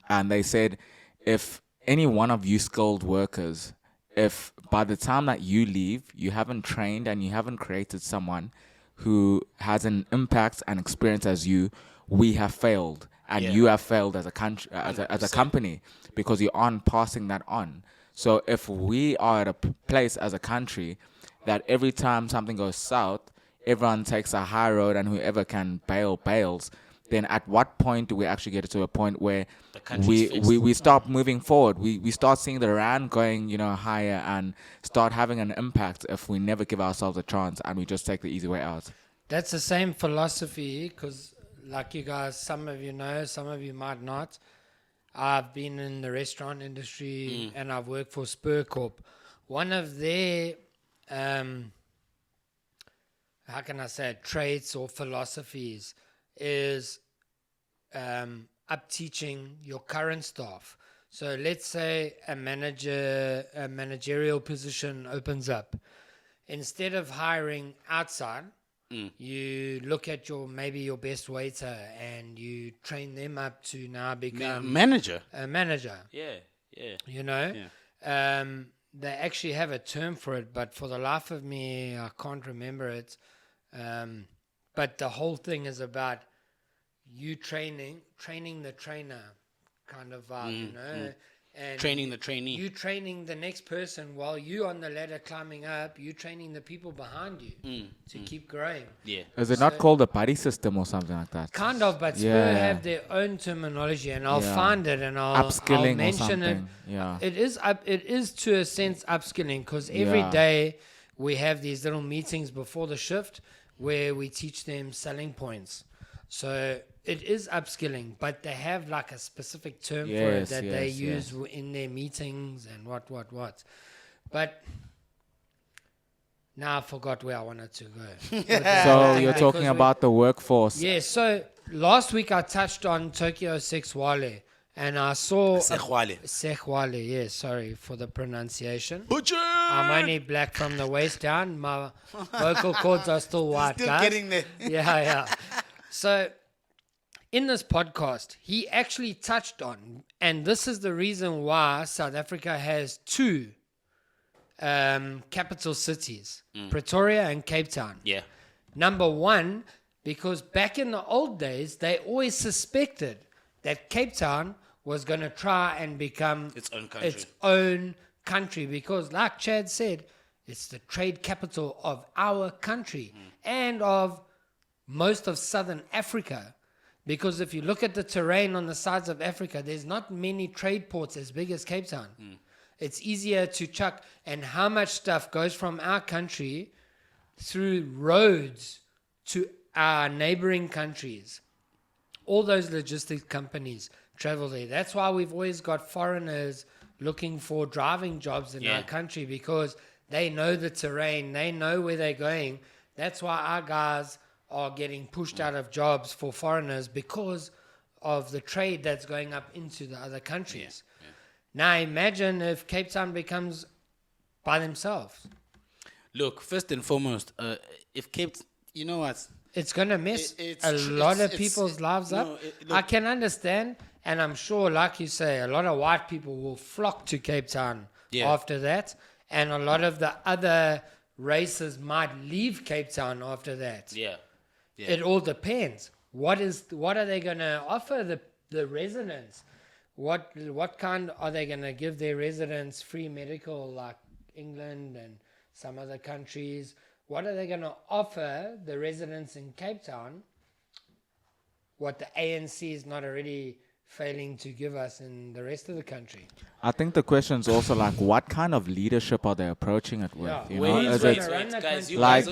and they said, if any one of you skilled workers, if by the time that you leave, you haven't trained and you haven't created someone who has an impact and experience as you, we have failed. And you have failed as a country, as a company, because you aren't passing that on. So if we are at a place as a country that every time something goes south, everyone takes a high road and whoever can bails, then at what point do we actually get to a point where we start moving forward? We start seeing the rand going higher and start having an impact if we never give ourselves a chance and we just take the easy way out. That's the same philosophy, because like you guys, some of you know, some of you might not. I've been in the restaurant industry and I've worked for Spur Corp. One of their, how can I say it, traits or philosophies is up-teaching your current staff. So let's say a managerial position opens up. Instead of hiring outside, you look at your best waiter and you train them up to now become Manager. a manager. Yeah. They actually have a term for it, but for the life of me, I can't remember it. But the whole thing is about you training the trainer kind of vibe, and Training the trainee. you training the next person while you on the ladder climbing up, you training the people behind you to keep growing. Yeah. Is it not called a buddy system or something like that? Kind of, but Spur Yeah. have their own terminology, and I'll Yeah. find it and I'll Upskilling or mention it. something. Yeah. It is to a sense upskilling, because every Yeah. day we have these little meetings before the shift where we teach them selling points. So it is upskilling, but they have like a specific term for it Yes, that they yes, use in their meetings and what. But now I forgot where I wanted to go. with this So whole thing, you're talking because about the workforce. yeah, so last week I touched on Tokyo Sexwale, and I saw... Sexwale. Sexwale, yeah, sorry for the pronunciation. Butcher! I'm only black from the waist down. My vocal cords are still white, Still guys. getting there. Yeah. So in this podcast, he actually touched on, and this is the reason why South Africa has two capital cities, Pretoria and Cape Town. Yeah. Number one, because back in the old days, they always suspected that Cape Town was going to try and become Its own country. Because, like Chad said, it's the trade capital of our country and of most of Southern Africa. Because if you look at the terrain on the sides of Africa, there's not many trade ports as big as Cape Town. It's easier to chuck. And how much stuff goes from our country through roads to our neighboring countries? All those logistics companies travel there. That's why we've always got foreigners looking for driving jobs in our country, because they know the terrain, they know where they're going. That's why our guys are getting pushed out of jobs for foreigners, because of the trade that's going up into the other countries. Now imagine if Cape Town becomes by themselves. Look, first and foremost, if Cape, you know what? It's going to mess It's a tr- lot of it's- people's lives up. no, I look- can understand, and I'm sure, like you say, a lot of white people will flock to Cape Town after that, and a lot of the other races might leave Cape Town after that. Yeah. It all depends. What are they going to offer the residents? What kind are they going to give their residents? Free medical, like England and some other countries. What are they going to offer the residents in Cape Town? What the ANC is not already failing to give us in the rest of the country. I think the question is also like, what kind of leadership are they approaching it with? Yeah. You Wait, know, is wait, it wait. guys, you Like-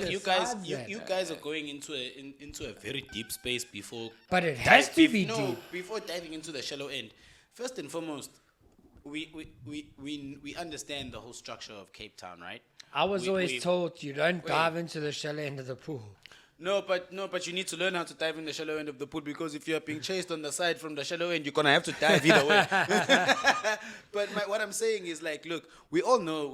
guys are going into a very deep space before. But it has to be no, deep. before diving into the shallow end. First and foremost, we understand the whole structure of Cape Town, right? I was We- always we- told you don't dive into the shallow end of the pool. No, but you need to learn how to dive in the shallow end of the pool, because if you are being chased on the side from the shallow end, you're gonna have to dive either way. But what I'm saying is, like, look, we all know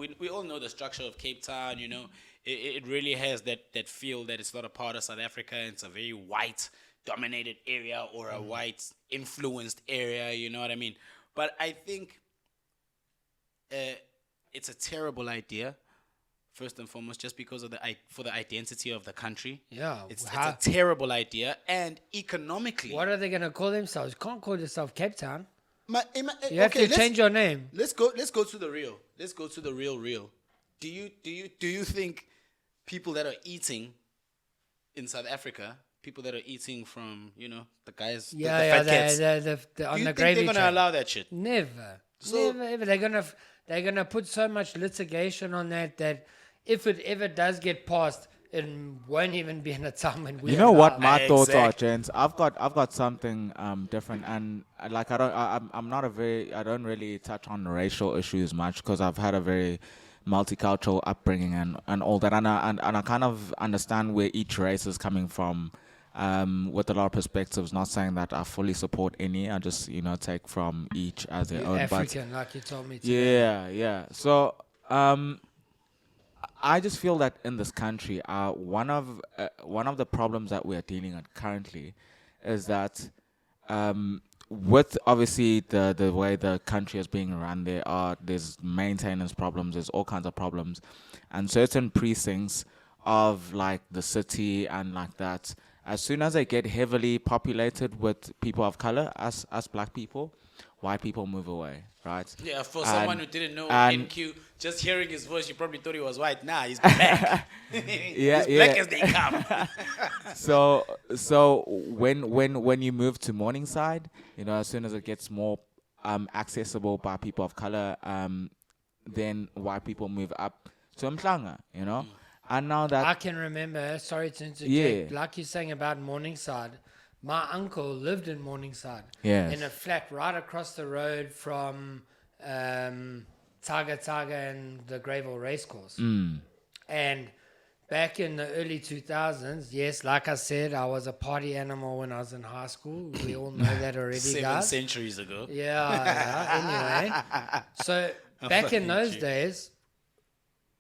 the structure of Cape Town. You know, it really has that feel that it's not a part of South Africa. It's a very white dominated area or a white influenced area. You know what I mean? But I think it's a terrible idea. First and foremost, just because of for the identity of the country. Yeah, It's how- a terrible idea. And economically. What are they going to call themselves? You can't call yourself Cape Town. You have okay, to change your name. Let's go to the real. Let's go to the real. Do you think people that are eating in South Africa, people that are eating from, the guys, the fat cats, the on do you the think gravy they're gonna train. allow that shit? Never. So- Never, ever. They're gonna put so much litigation on that if it ever does get passed, it won't even be in a time when we You know what allow. my thoughts are, Exactly. gents? I've got something different, and like I don't really touch on racial issues much, because I've had a very multicultural upbringing and all that, and I kind of understand where each race is coming from, with a lot of perspectives. Not saying that I fully support any, I just take from each as their You're own. African, like you told me to. Yeah. So, I just feel that in this country, one of the problems that we are dealing with currently is that, with obviously the way the country is being run, there's maintenance problems, there's all kinds of problems, and certain precincts of like the city and like that, as soon as they get heavily populated with people of color, us black people, white people move away, right? Yeah, for And- someone who didn't know and- NQ, just hearing his voice, you probably thought he was white. Nah, he's black. Yeah, he's black yeah. as they come. So when you move to Morningside, as soon as it gets more accessible by people of color, then white people move up to Mhlanga, and now that I can remember, sorry to interject, Yeah. like you're saying about Morningside, my uncle lived in Morningside. Yes. In a flat right across the road from Taga and the Greyville Racecourse. And back in the early 2000s, yes, like I said, I was a party animal when I was in high school. We all know that already, 7 guys. centuries ago. Yeah, anyway. So back in those days,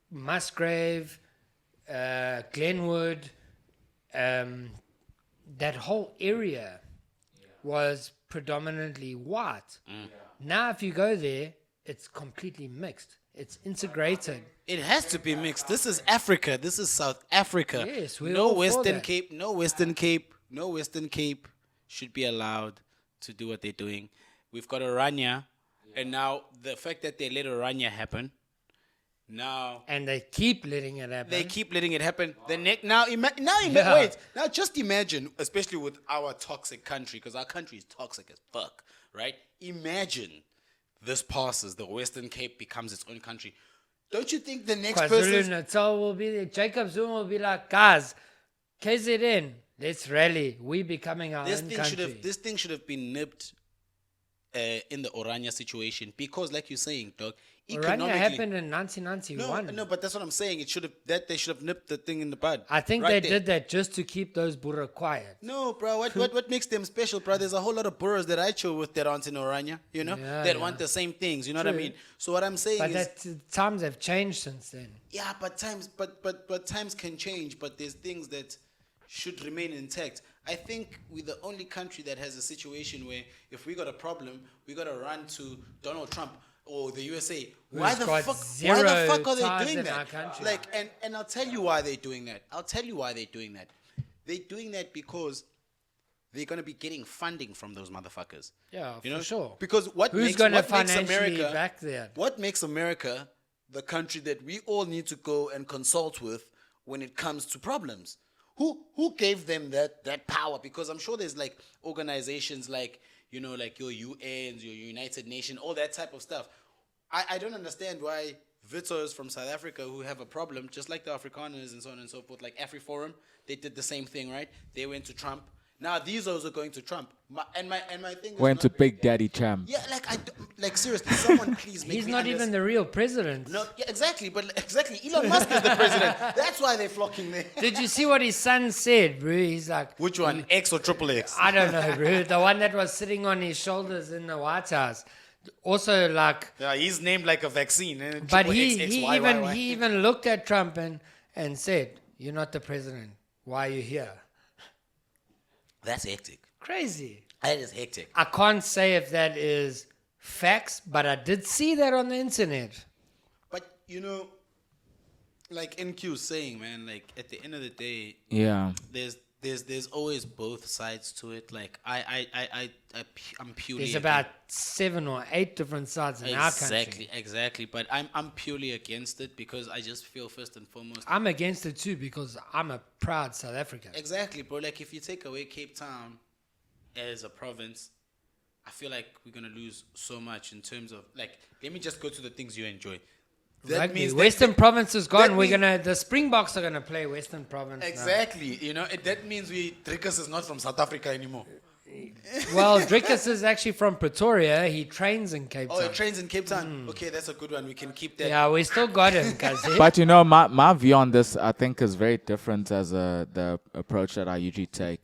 Musgrave, Glenwood, that whole area was predominantly white. Now, if you go there, it's completely mixed. It's integrated. It has to be mixed. This is Africa. This is South Africa. Yes, we're no all for Western that. Cape. No Western Cape. No Western Cape should be allowed to do what they're doing. We've got Orania, and now the fact that they let Orania happen, Now And they keep letting it happen. they keep letting it happen. The next Yeah. wait. Now just imagine, especially with our toxic country, because our country is toxic as fuck, right? Imagine this passes, the Western Cape becomes its own country. Don't you think the next KwaZulu person? Natal will be there. Jacob Zuma will be like, guys, KZN, let's rally. We becoming our This own thing should country. have this thing should have been nipped in the Orania situation, because, like you're saying, dog, Orania economically. happened in 1991. No, but that's what I'm saying. It should have they should have nipped the thing in the bud. I think right they there. did that just to keep those Burra quiet. No, bro. What makes them special, bro? There's a whole lot of Burras that I chill with that aren't in Orania, you know, Yeah, that yeah. want the same things. You know what I True. mean? So what I'm saying But is, times have changed since then. yeah, but times can change. But there's things that should remain intact. I think we're the only country that has a situation where if we got a problem, we got to run to Donald Trump or the USA. Why the got fuck? zero Why the fuck are ties they doing in that? our country. Like, and I'll tell you why they're doing that. I'll tell you why they're doing that. They're doing that because they're gonna be getting funding from those motherfuckers. Yeah, You know, for sure. Because Who's going to what makes financially America back that? what makes America the country that we all need to go and consult with when it comes to problems? Who gave them that power? Because I'm sure there's like organizations like, you know, like your UNs, your United Nations, all that type of stuff. I don't understand why Vitos from South Africa who have a problem, just like the Afrikaners and so on and so forth, like AfriForum, they did the same thing, right? They went to Trump. Now these are going to Trump. My thing is Went to not- Big Daddy Champ. Yeah, like seriously, someone please make He's me not even the real president. No, yeah, exactly, but exactly, Elon Musk is the president. That's why they're flocking there. Did you see what his son said, bro? He's like, Which one, X or triple X? I don't know, bro. The one that was sitting on his shoulders in the White House. Also, like, Yeah, he's named like a vaccine. And but triple X, X, Y, Y, Y. he even looked at Trump and said, "You're not the president. Why are you here?" That's hectic. Crazy. That is hectic. I can't say if that is facts, but I did see that on the internet. But you know, like NQ saying, man, like at the end of the day, Yeah. there's always both sides to it. Like I'm purely There's about 7 or 8 different sides in our country. Exactly. But I'm purely against it because I just feel first and foremost. I'm against it too because I'm a proud South African. Exactly, bro. Like if you take away Cape Town as a province, I feel like we're gonna lose so much in terms of like. Let me just go to the things you enjoy. Rugby. Western Province is gone. that The Springboks are gonna play Western Province. now. Exactly. You know, that means Drickus is not from South Africa anymore. Well, Drickus is actually from Pretoria. He trains in Cape Oh, Town. he trains in Cape Town. Okay, that's a good one. We can keep that. Yeah, we still got him, Kazi. But you know, my view on this, I think, is very different as the approach that I usually take.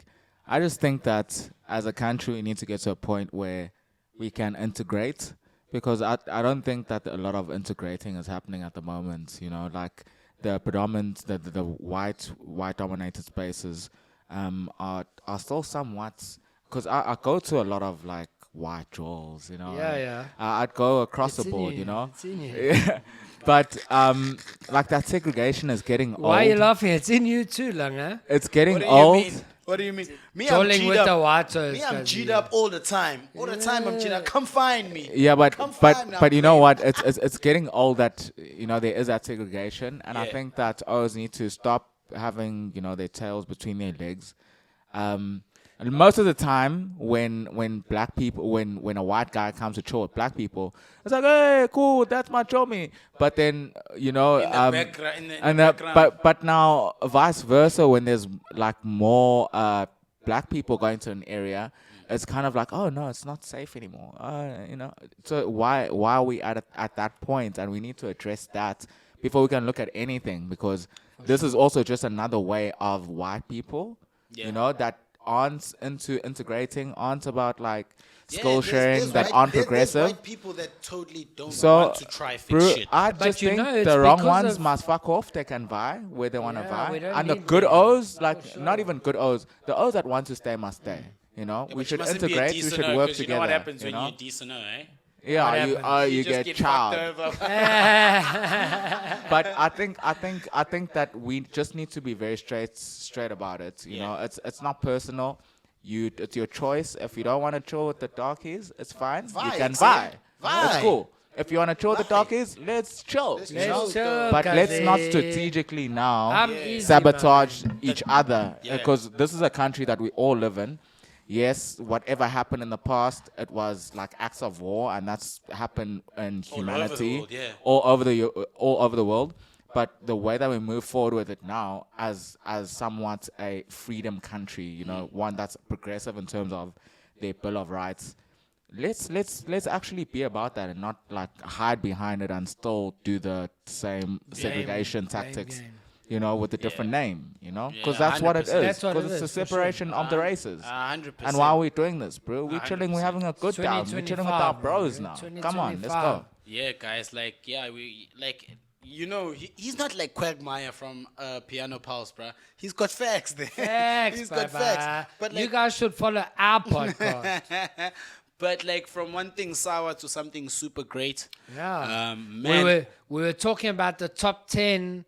I just think that as a country, we need to get to a point where we can integrate, because I don't think that a lot of integrating is happening at the moment. You know, like the predominant, the white dominated spaces are still somewhat, because I go to a lot of like white draws, you know. Yeah, and yeah. I'd go across It's the in board, you, you know. it's in you. Yeah. But like that segregation is getting old. Why are you laughing? It's in you too, Langa. It's getting What do old. you mean? What do you mean? Me, I'm Jolling G'd with the up. Watos. Me, I'm Kazi. G'd up all the time. All the time I'm G'd up. Come find me. Yeah, Come find me, but you I'm know playing. what? It's getting old that, you know, there is that segregation, and I Yeah. think that O's need to stop having, you know, their tails between their legs. And most of the time, when black people, when a white guy comes to chill with black people, it's like, hey, cool, that's my chommy. But then, you know, In the background- in the and background. but now vice versa, when there's like more black people going to an area, it's kind of like, oh no, it's not safe anymore. You know, so why are we at that point? And we need to address that before we can look at anything, because this is also just another way of white people, Yeah. you know, that aren't into integrating, aren't about like Yeah, skill sharing, there's that white- aren't there's progressive. white people that totally don't So, want to try fix bro, shit. I But just you think know, it's the wrong because ones of- must fuck off. They can buy where they want to Yeah, we buy, don't and the need good them. O's, like For sure. not even good O's, the O's that want to stay must stay. You know, Yeah, we but you should mustn't be a integrate. We decent should O, work 'cause together. You know what happens you when know? you're decent, eh? Yeah, What you happens? you just get fucked child. over. But I think that we just need to be very straight about it. You know, it's not personal. It's your choice. If you don't want to chill with the darkies, it's fine. You Vibe, can see? buy. Vibe. It's cool. If you want to chill with the darkies, let's chill. you know? Let's chill, But let's not Kazi. strategically now I'm easy, sabotage man. each other Yeah. because this is a country that we all live in. Yes, whatever happened in the past, it was like acts of war, and that's happened in humanity world, yeah. all over the world. But the way that we move forward with it now, as somewhat a freedom country, you know, one that's progressive in terms of their Bill of Rights. Let's actually be about that and not like hide behind it and still do the same segregation tactics, game. you know, with a different name, you know, because Yeah, that's what it 100%. is. That's what Because it it's the is, for sure. separation of the races. 100%. And why are we doing this, bro? We're chilling. We're having a good time. We're chilling with our 2025, bros bro. now. Come on, let's go. Yeah, guys, like, yeah, we, like, you know, he's not like Quagmire from Piano Pulse, bruh. He's got facts there. Facts, He's got baba. facts. But, you like, guys should follow our podcast. but, like, from one thing sour to something super great. Yeah. Man. We were talking about the top 10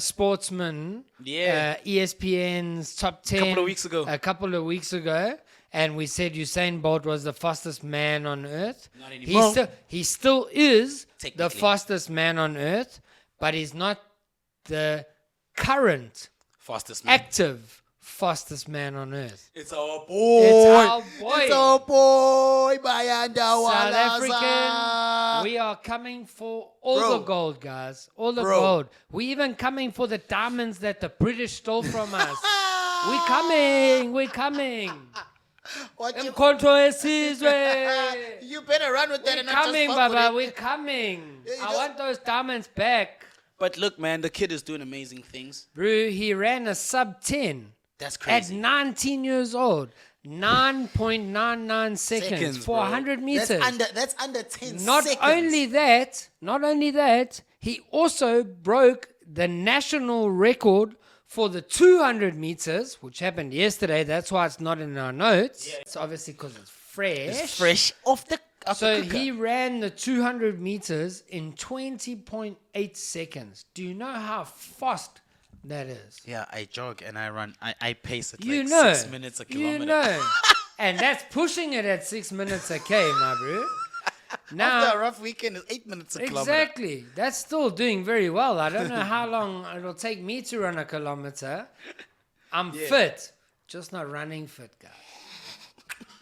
sportsmen. Yeah. ESPN's top 10. Couple of weeks ago. A couple of weeks ago. And we said Usain Bolt was the fastest man on earth. Not anymore. He still is the Technically. fastest man on earth, but he's not the current Fastest man. active fastest man on earth. It's our boy. It's our boy. It's our boy, Bayanda South Walaza. African, we are coming for all Bro. the gold, guys. All the Bro. gold. We even coming for the diamonds that the British stole from us. We coming. We coming. What you, Mkhonto Sizwe. you better run with that We're and not just coming, fuck with Baba. it. We're coming. Yeah, you I don't- want those diamonds back. But look, man, the kid is doing amazing things. Bro, he ran a sub 10 That's at crazy. 19 years old. 9.99 seconds for bro. 100 meters. That's under 10 Not seconds. only that, he also broke the national record for the 200 meters, which happened yesterday. That's why it's not in our notes. It's obviously because it's fresh. It's fresh off the So cooker. he ran the 200 meters in 20.8 seconds. Do you know how fast that is? Yeah, I jog and I run. I pace at You like know. 6 minutes a kilometer. You know. And that's pushing it at 6 minutes a K, my bro. Now, After a rough weekend, it's 8 minutes a kilometer. exactly. That's still doing very well. I don't know how long it'll take me to run a kilometer. I'm fit, just not running fit, guys.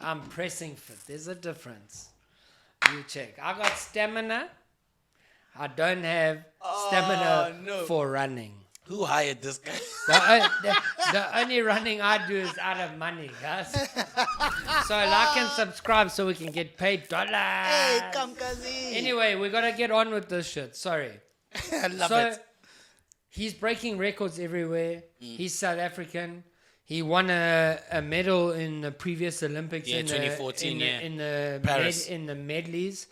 I'm pressing fit. There's a difference. You check. I got stamina. I don't have stamina no. for running. Who hired this guy? The only running I do is out of money, guys. So like and subscribe so we can get paid dollars. Hey, come, Kazi. Anyway, we gotta get on with this shit. Sorry. I love So it. he's breaking records everywhere. He's South African. He won a medal in the previous Olympics. Yeah, in 2014, in the Paris. in the medleys.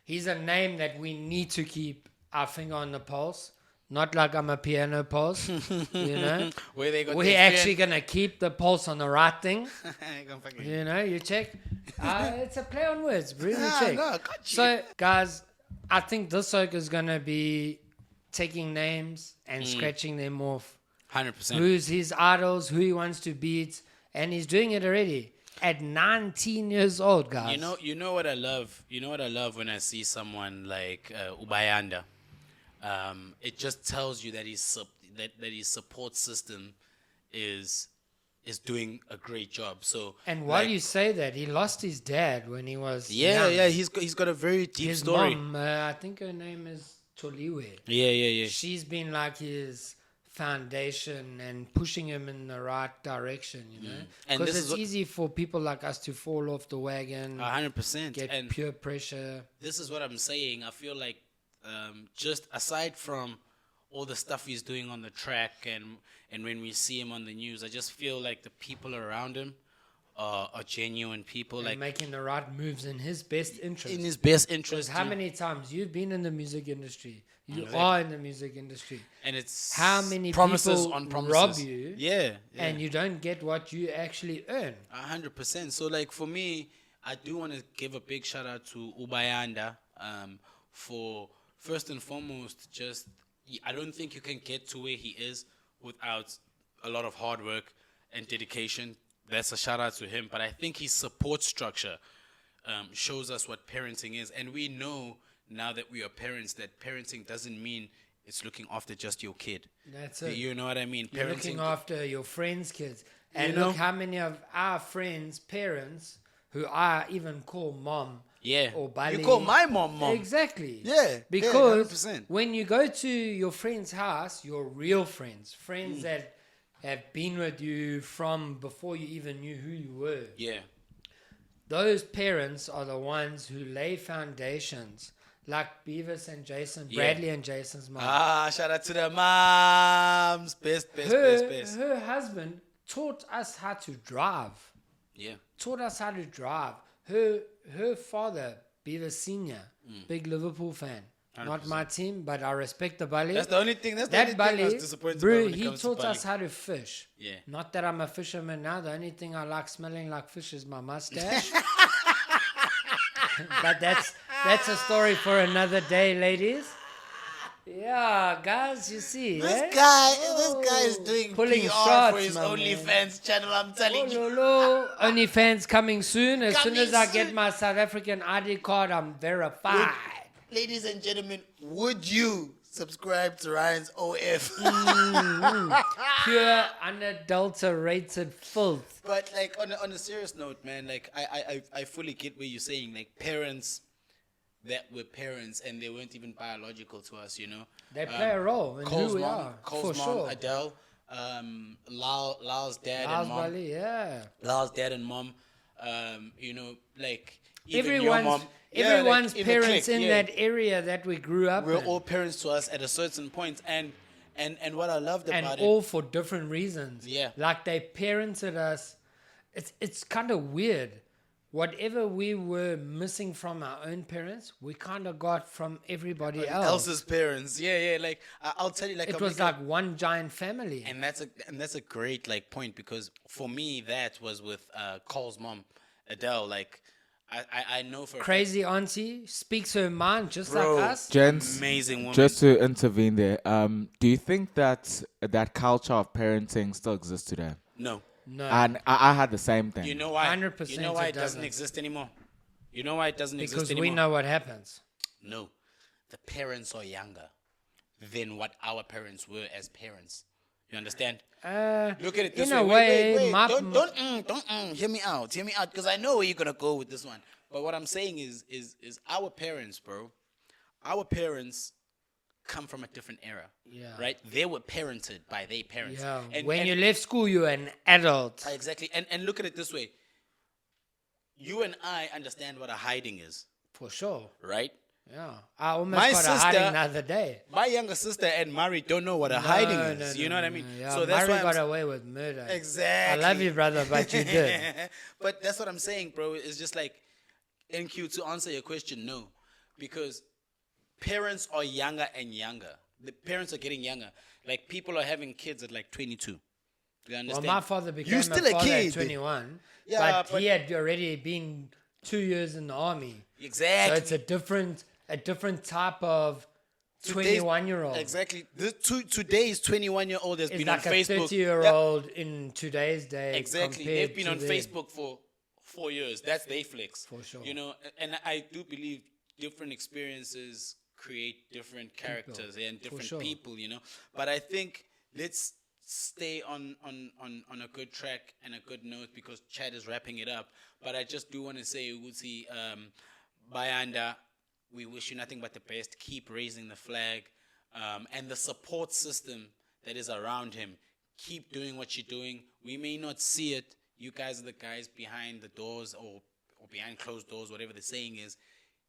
He's a name that we need to keep our finger on the pulse. Not like I'm a piano pulse, you know. Where they got We're their actually gonna keep the pulse on the right thing. Gonna fucking- You know, you check. It's a play on words, bro. You Nah, check. no, I got you. So, guys, I think this soak is gonna be taking names and scratching them off. 100%. Who's his idols? Who he wants to beat, and he's doing it already at 19 years old, guys. You know what I love? You know what I love when I see someone like Ubayanda? It just tells you that that his support system is doing a great job. So And while like, you say that, he lost his dad when he was young. he's got a very deep His story. mom, I think her name is Toliwe. Yeah. She's been like his foundation and pushing him in the right direction, you know. And Because this is it's what- easy for people like us to fall off the wagon, 100%. get And pure pressure. this is what I'm saying. I feel like just aside from all the stuff he's doing on the track and when we see him on the news, I just feel like the people around him are genuine people. And Like making the right moves in his best interest. in his best Because interest. how many times you've been in the music industry, you Exactly. are in the music industry, And it's how many promises people on promises rob you Yeah. and you don't get what you actually earn. 100%. So like for me, I do want to give a big shout out to Ubayanda for first and foremost just I don't think you can get to where he is without a lot of hard work and dedication. That's a shout out to him. But I think his support structure shows us what parenting is. And we know now that we are parents that parenting doesn't mean it's looking after just your kid. That's it. You know what I mean? You're looking after your friends' kids. And know? look how many of our friends' parents, who I even call mom, Yeah. or Bali. You call my mom. Exactly. Yeah, Because 100%. when you go to your friend's house, your real friends, friends that have been with you from before you even knew who you were, Yeah. those parents are the ones who lay foundations, like Beavis and Jason, Yeah. Bradley and Jason's mom. Shout out to the moms. Best. Her husband taught us how to drive. Yeah. Taught us how to drive. Her father, Beavis Senior, big Liverpool fan. Not my team, but I respect the Bali. That's the only thing. That's the That only thing I was Bali, disappointed bro, about when it he comes to taught Bali. us how to fish. Yeah. Not that I'm a fisherman now. The only thing I like smelling like fish is my mustache. But that's a story for another day, ladies. Yeah, guys, you see. This guy is doing Pulling PR shots, for his my man. OnlyFans channel. I'm telling you. Lolo. OnlyFans coming soon. As soon Coming as I soon. get my South African ID card, I'm verified. Ladies and gentlemen, would you subscribe to Ryan's OF? Pure, unadulterated filth. But like on a serious note, man, like I fully get what you're saying. Like parents that were parents and they weren't even biological to us, you know. They play a role in Cole's who we mom, are. Cole's for mom, sure. Adele, Lyle's dad Lars and mom. Bali, yeah. Lyle's dad and mom, you know, like even your Everyone's, mom. everyone's like, in the parents clique, in yeah. that area that we grew up We're in. all parents to us at a certain point, and what I loved And about all for different reasons. Yeah. Like they parented us. It's kind of weird. Whatever we were missing from our own parents, we kind of got from everybody else. else's parents, yeah. Like I'll tell you, like It I'll was make like one giant family. and that's a great like point, because for me that was with Cole's mom, Adele. Like I know for a fact- Crazy auntie speaks her mind just Bro. like us. Gents, amazing woman. just to intervene there, do you think that that culture of parenting still exists today? no. No. And I had the same thing. You know why? 100% You know why it it doesn't doesn't. exist anymore? You know why it doesn't exist Because anymore? we know what happens. No, the parents are younger than what our parents were as parents. You understand? Look at it this in way. a way, wait. my- Don't hear me out, because I know where you're gonna go with this one. But what I'm saying is our parents, bro. Our parents come from a different era. Yeah. Right? They were parented by their parents. Yeah. And, when and- you left school, you were an adult. Exactly. And look at it this way. You and I understand what a hiding is, For sure. right? Yeah. I almost My got a sister- hiding the other day. My younger sister and Mari don't know what a hiding is. You know what I mean? Yeah, So that's Murray why got I'm, away with murder. exactly. I love you, brother, but you did. But that's what I'm saying, bro. It's just like, NQ, to answer your question, no, because parents are younger and younger. The parents are getting younger. Like people are having kids at like 22. You Well, understand? my father became a still a father kid. at 21, Yeah, but he had already been 2 years in the army. Exactly. So it's a different type of Today's- 21-year-old. Exactly. Today's 21-year-old has It's been like on a Facebook. 30-year-old in today's day. Exactly. compared They've been to on then. Facebook for 4 years. That's their flex. For sure. You know, and I do believe different experiences create different characters and different sure. people, you know. But I think let's stay on a good track and a good note, because Chad is wrapping it up. But I just do want to say, Uzi, Bayanda, we wish you nothing but the best. Keep raising the flag, and the support system that is around him. Keep doing what you're doing. We may not see it. You guys are the guys behind the doors or behind closed doors, whatever the saying is.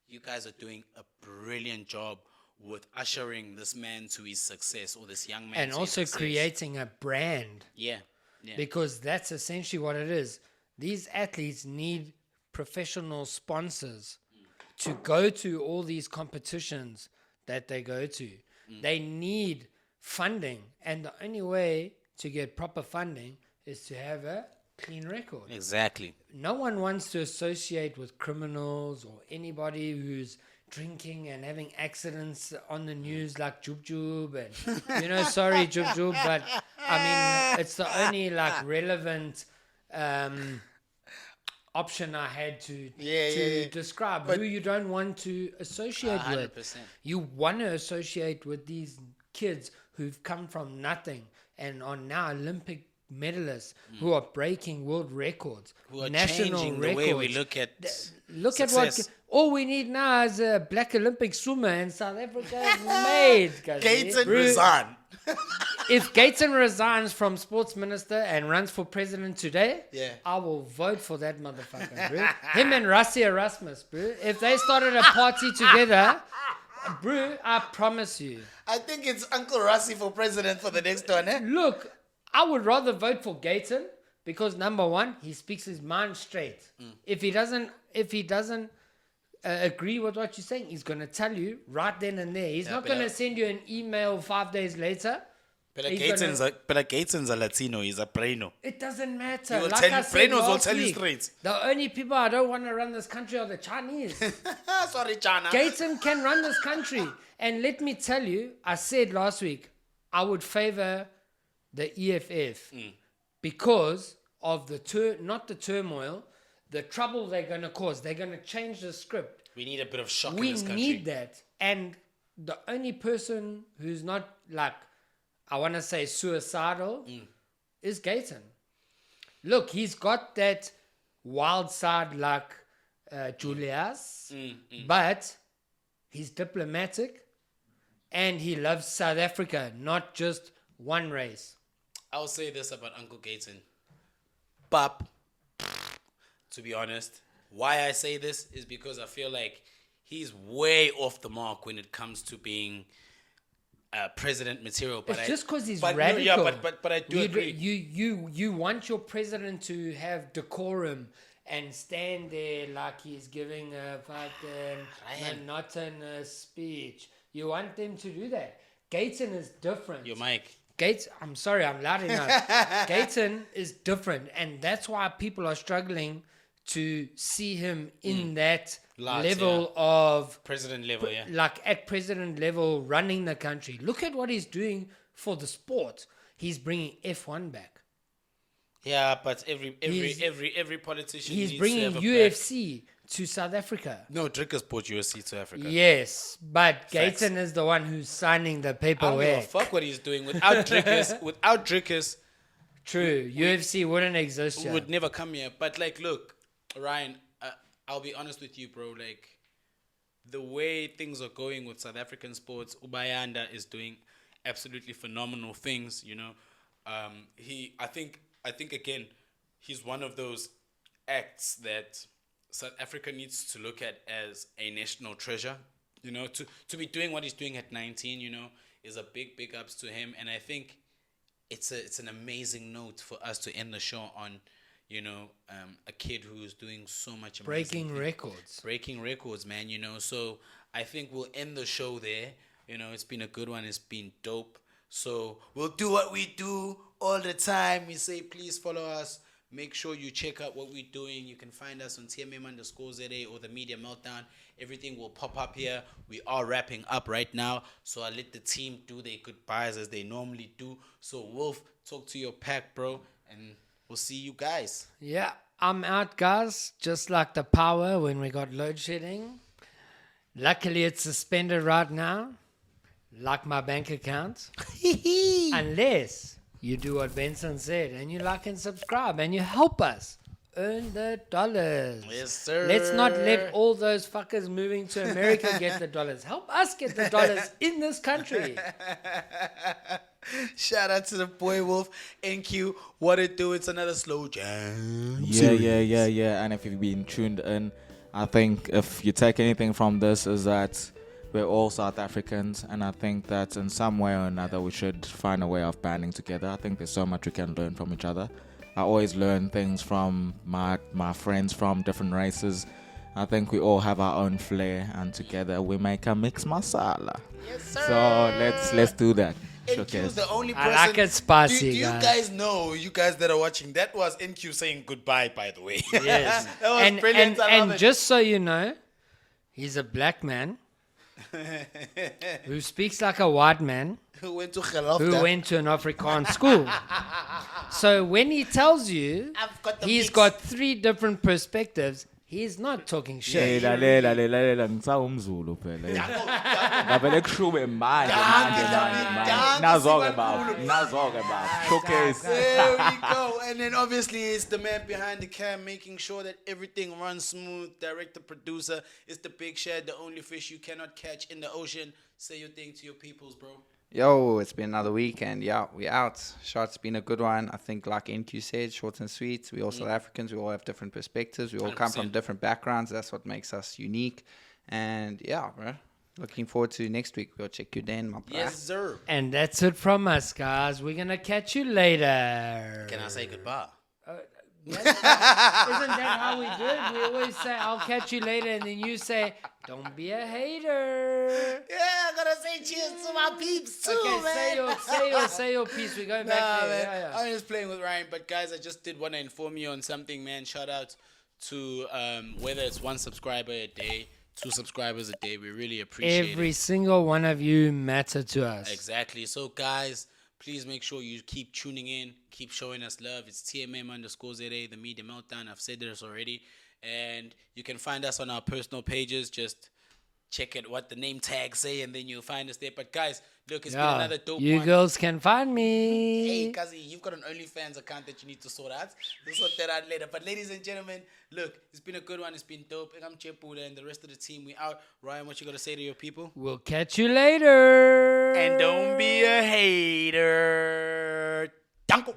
You guys are doing a brilliant job with ushering this man to his success, or this young man And to also his success. creating a brand, Yeah. because that's essentially what it is. These athletes need professional sponsors to go to all these competitions that they go to. They need funding, and the only way to get proper funding is to have a clean record. Exactly. No one wants to associate with criminals or anybody who's drinking and having accidents on the news like Jub Jub, and sorry Jub Jub, but I mean it's the only like relevant option I had to Yeah. describe But- who you don't want to associate with. 100%. You want to associate with these kids who've come from nothing and are now Olympic medalists who are breaking world records, Who are national changing records. the way we look at Look success. at what all we need now is a black Olympic swimmer, and South Africa is made. guys. Gaten Bro, resign. If Gaten resigns from sports minister and runs for president today, Yeah. I will vote for that motherfucker, bro. Him and Rassie Erasmus, bro. If they started a party together, bro, I promise you. I think it's Uncle Rassi for president for the next one, eh? Look, I would rather vote for Gaten because number one, he speaks his mind straight. If he doesn't agree with what you're saying, he's gonna tell you right then and there. He's not but gonna send you an email 5 days later. But He's Gaten's a Latino, he's a Preno. It doesn't matter. He will Like tell you- I said Brenos will last tell you week, straight. The only people I don't want to run this country are the Chinese. Sorry, Chana. Gaten can run this country. And let me tell you, I said last week, I would favor the EFF because of not the turmoil, the trouble they're going to cause. They're going to change the script. We need a bit of shock We in this country. need that. And the only person who's not like, I want to say suicidal is Gaten. Look, he's got that wild side like Julius, but he's diplomatic and he loves South Africa, not just one race. I'll say this about Uncle Gaten. But, to be honest, why I say this is because I feel like he's way off the mark when it comes to being president material. But It's just because he's but no, radical. yeah, but I do agree. You want your president to have decorum and stand there like he's giving a fucking Ryan. monotonous speech. You want them to do that. Gaten is different. Your mic. I'm sorry, I'm loud enough. Gaten is different, and that's why people are struggling to see him in that Light, level of President level, yeah. like at president level running the country. Look at what he's doing for the sport. He's bringing F1 back. Yeah, but every He's- politician He's needs bringing to have UFC to South Africa. No, Drickers brought UFC to Africa. Yes, but Facts. Gaten is the one who's signing the I don't give a paperwork. fuck what he's doing. Without Drickers, True, UFC wouldn't exist. Yeah. would never come here. But like, look, Ryan, I'll be honest with you, bro. Like, the way things are going with South African sports, Ubayanda is doing absolutely phenomenal things. You know, I think again, he's one of those acts that South Africa needs to look at as a national treasure. You know, to be doing what he's doing at 19, you know, is a big ups to him. And I think it's an amazing note for us to end the show on, you know, a kid who's doing so much amazing Breaking things. records. Records, man, you know. So I think we'll end the show there. You know, it's been a good one. It's been dope. So we'll do what we do all the time. We say, please follow us. Make sure you check out what we're doing. You can find us on TMM_ZA or the Media Meltdown. Everything will pop up here. We are wrapping up right now. So I'll let the team do their goodbyes as they normally do. So Wolf, talk to your pack, bro. And we'll see you guys. Yeah, I'm out, guys. Just like the power when we got load shedding. Luckily, it's suspended right now, like my bank account. Unless you do what Benson said and you like and subscribe and you help us earn the dollars. Yes, sir. Let's not let all those fuckers moving to America get the dollars. Help us get the dollars in this country. Shout out to the boy Wolf. NQ, what it do? It's another slow jam. Yeah. And if you've been tuned in, I think if you take anything from this is that we're all South Africans, and I think that in some way or another we should find a way of banding together. I think there's so much we can learn from each other. I always learn things from my friends from different races. I think we all have our own flair, and together we make a mix masala. Yes, sir. So let's do that. NQ's the only person. I like it spicy, do you guys. guys know, you guys that are watching, that was NQ saying goodbye, by the way. Yes. That was brilliant. I love And it. just so you know, he's a black man who speaks like a white man Who went to who Gelofta. went to an Afrikaans school. So when he tells you got the He's mix. got 3 different perspectives. He's not talking shit. lalela ngisawumzulu phela. Ngavele kushube manje nazoke baba. Showcase. There we go. And then obviously it's the man behind the cam making sure that everything runs smooth. Director, producer. It's the big shed, the only fish you cannot catch in the ocean. Say your thing to your peoples, bro. Yo, it's been another week, and yeah, we out. Shot's been a good one. I think, like NQ said, short and sweet. We all South Africans. We all have different perspectives. We all come from 100%. different backgrounds. That's what makes us unique. And yeah, bro. Looking forward to next week. We'll check you then, my bro. Yes, sir. And that's it from us, guys. We're going to catch you later. Can I say goodbye? Isn't that how we do it? We always say, I'll catch you later. And then you say, don't be a hater. Yeah, I'm gonna say cheers to my peeps too, Okay, man. say your piece. We're going back Nah, there. man. Yeah. I'm just playing with Ryan, but guys, I just did want to inform you on something, man. Shout out to whether it's 1 subscriber a day, 2 subscribers a day. We really appreciate Every it. single one of you matter to us. Exactly. So, guys, please make sure you keep tuning in, keep showing us love. It's TMM_ZA, the Media Meltdown. I've said this already. And you can find us on our personal pages. Just check it, what the name tags say, and then you'll find us there. But, guys, look, it's been another dope You one. girls can find me. Hey, Kazi, you've got an OnlyFans account that you need to sort out. We'll sort that out later. But ladies and gentlemen, look, it's been a good one. It's been dope. I'm Chepula and the rest of the team. We out. Ryan, what you got to say to your people? We'll catch you later. And don't be a hater. Danko.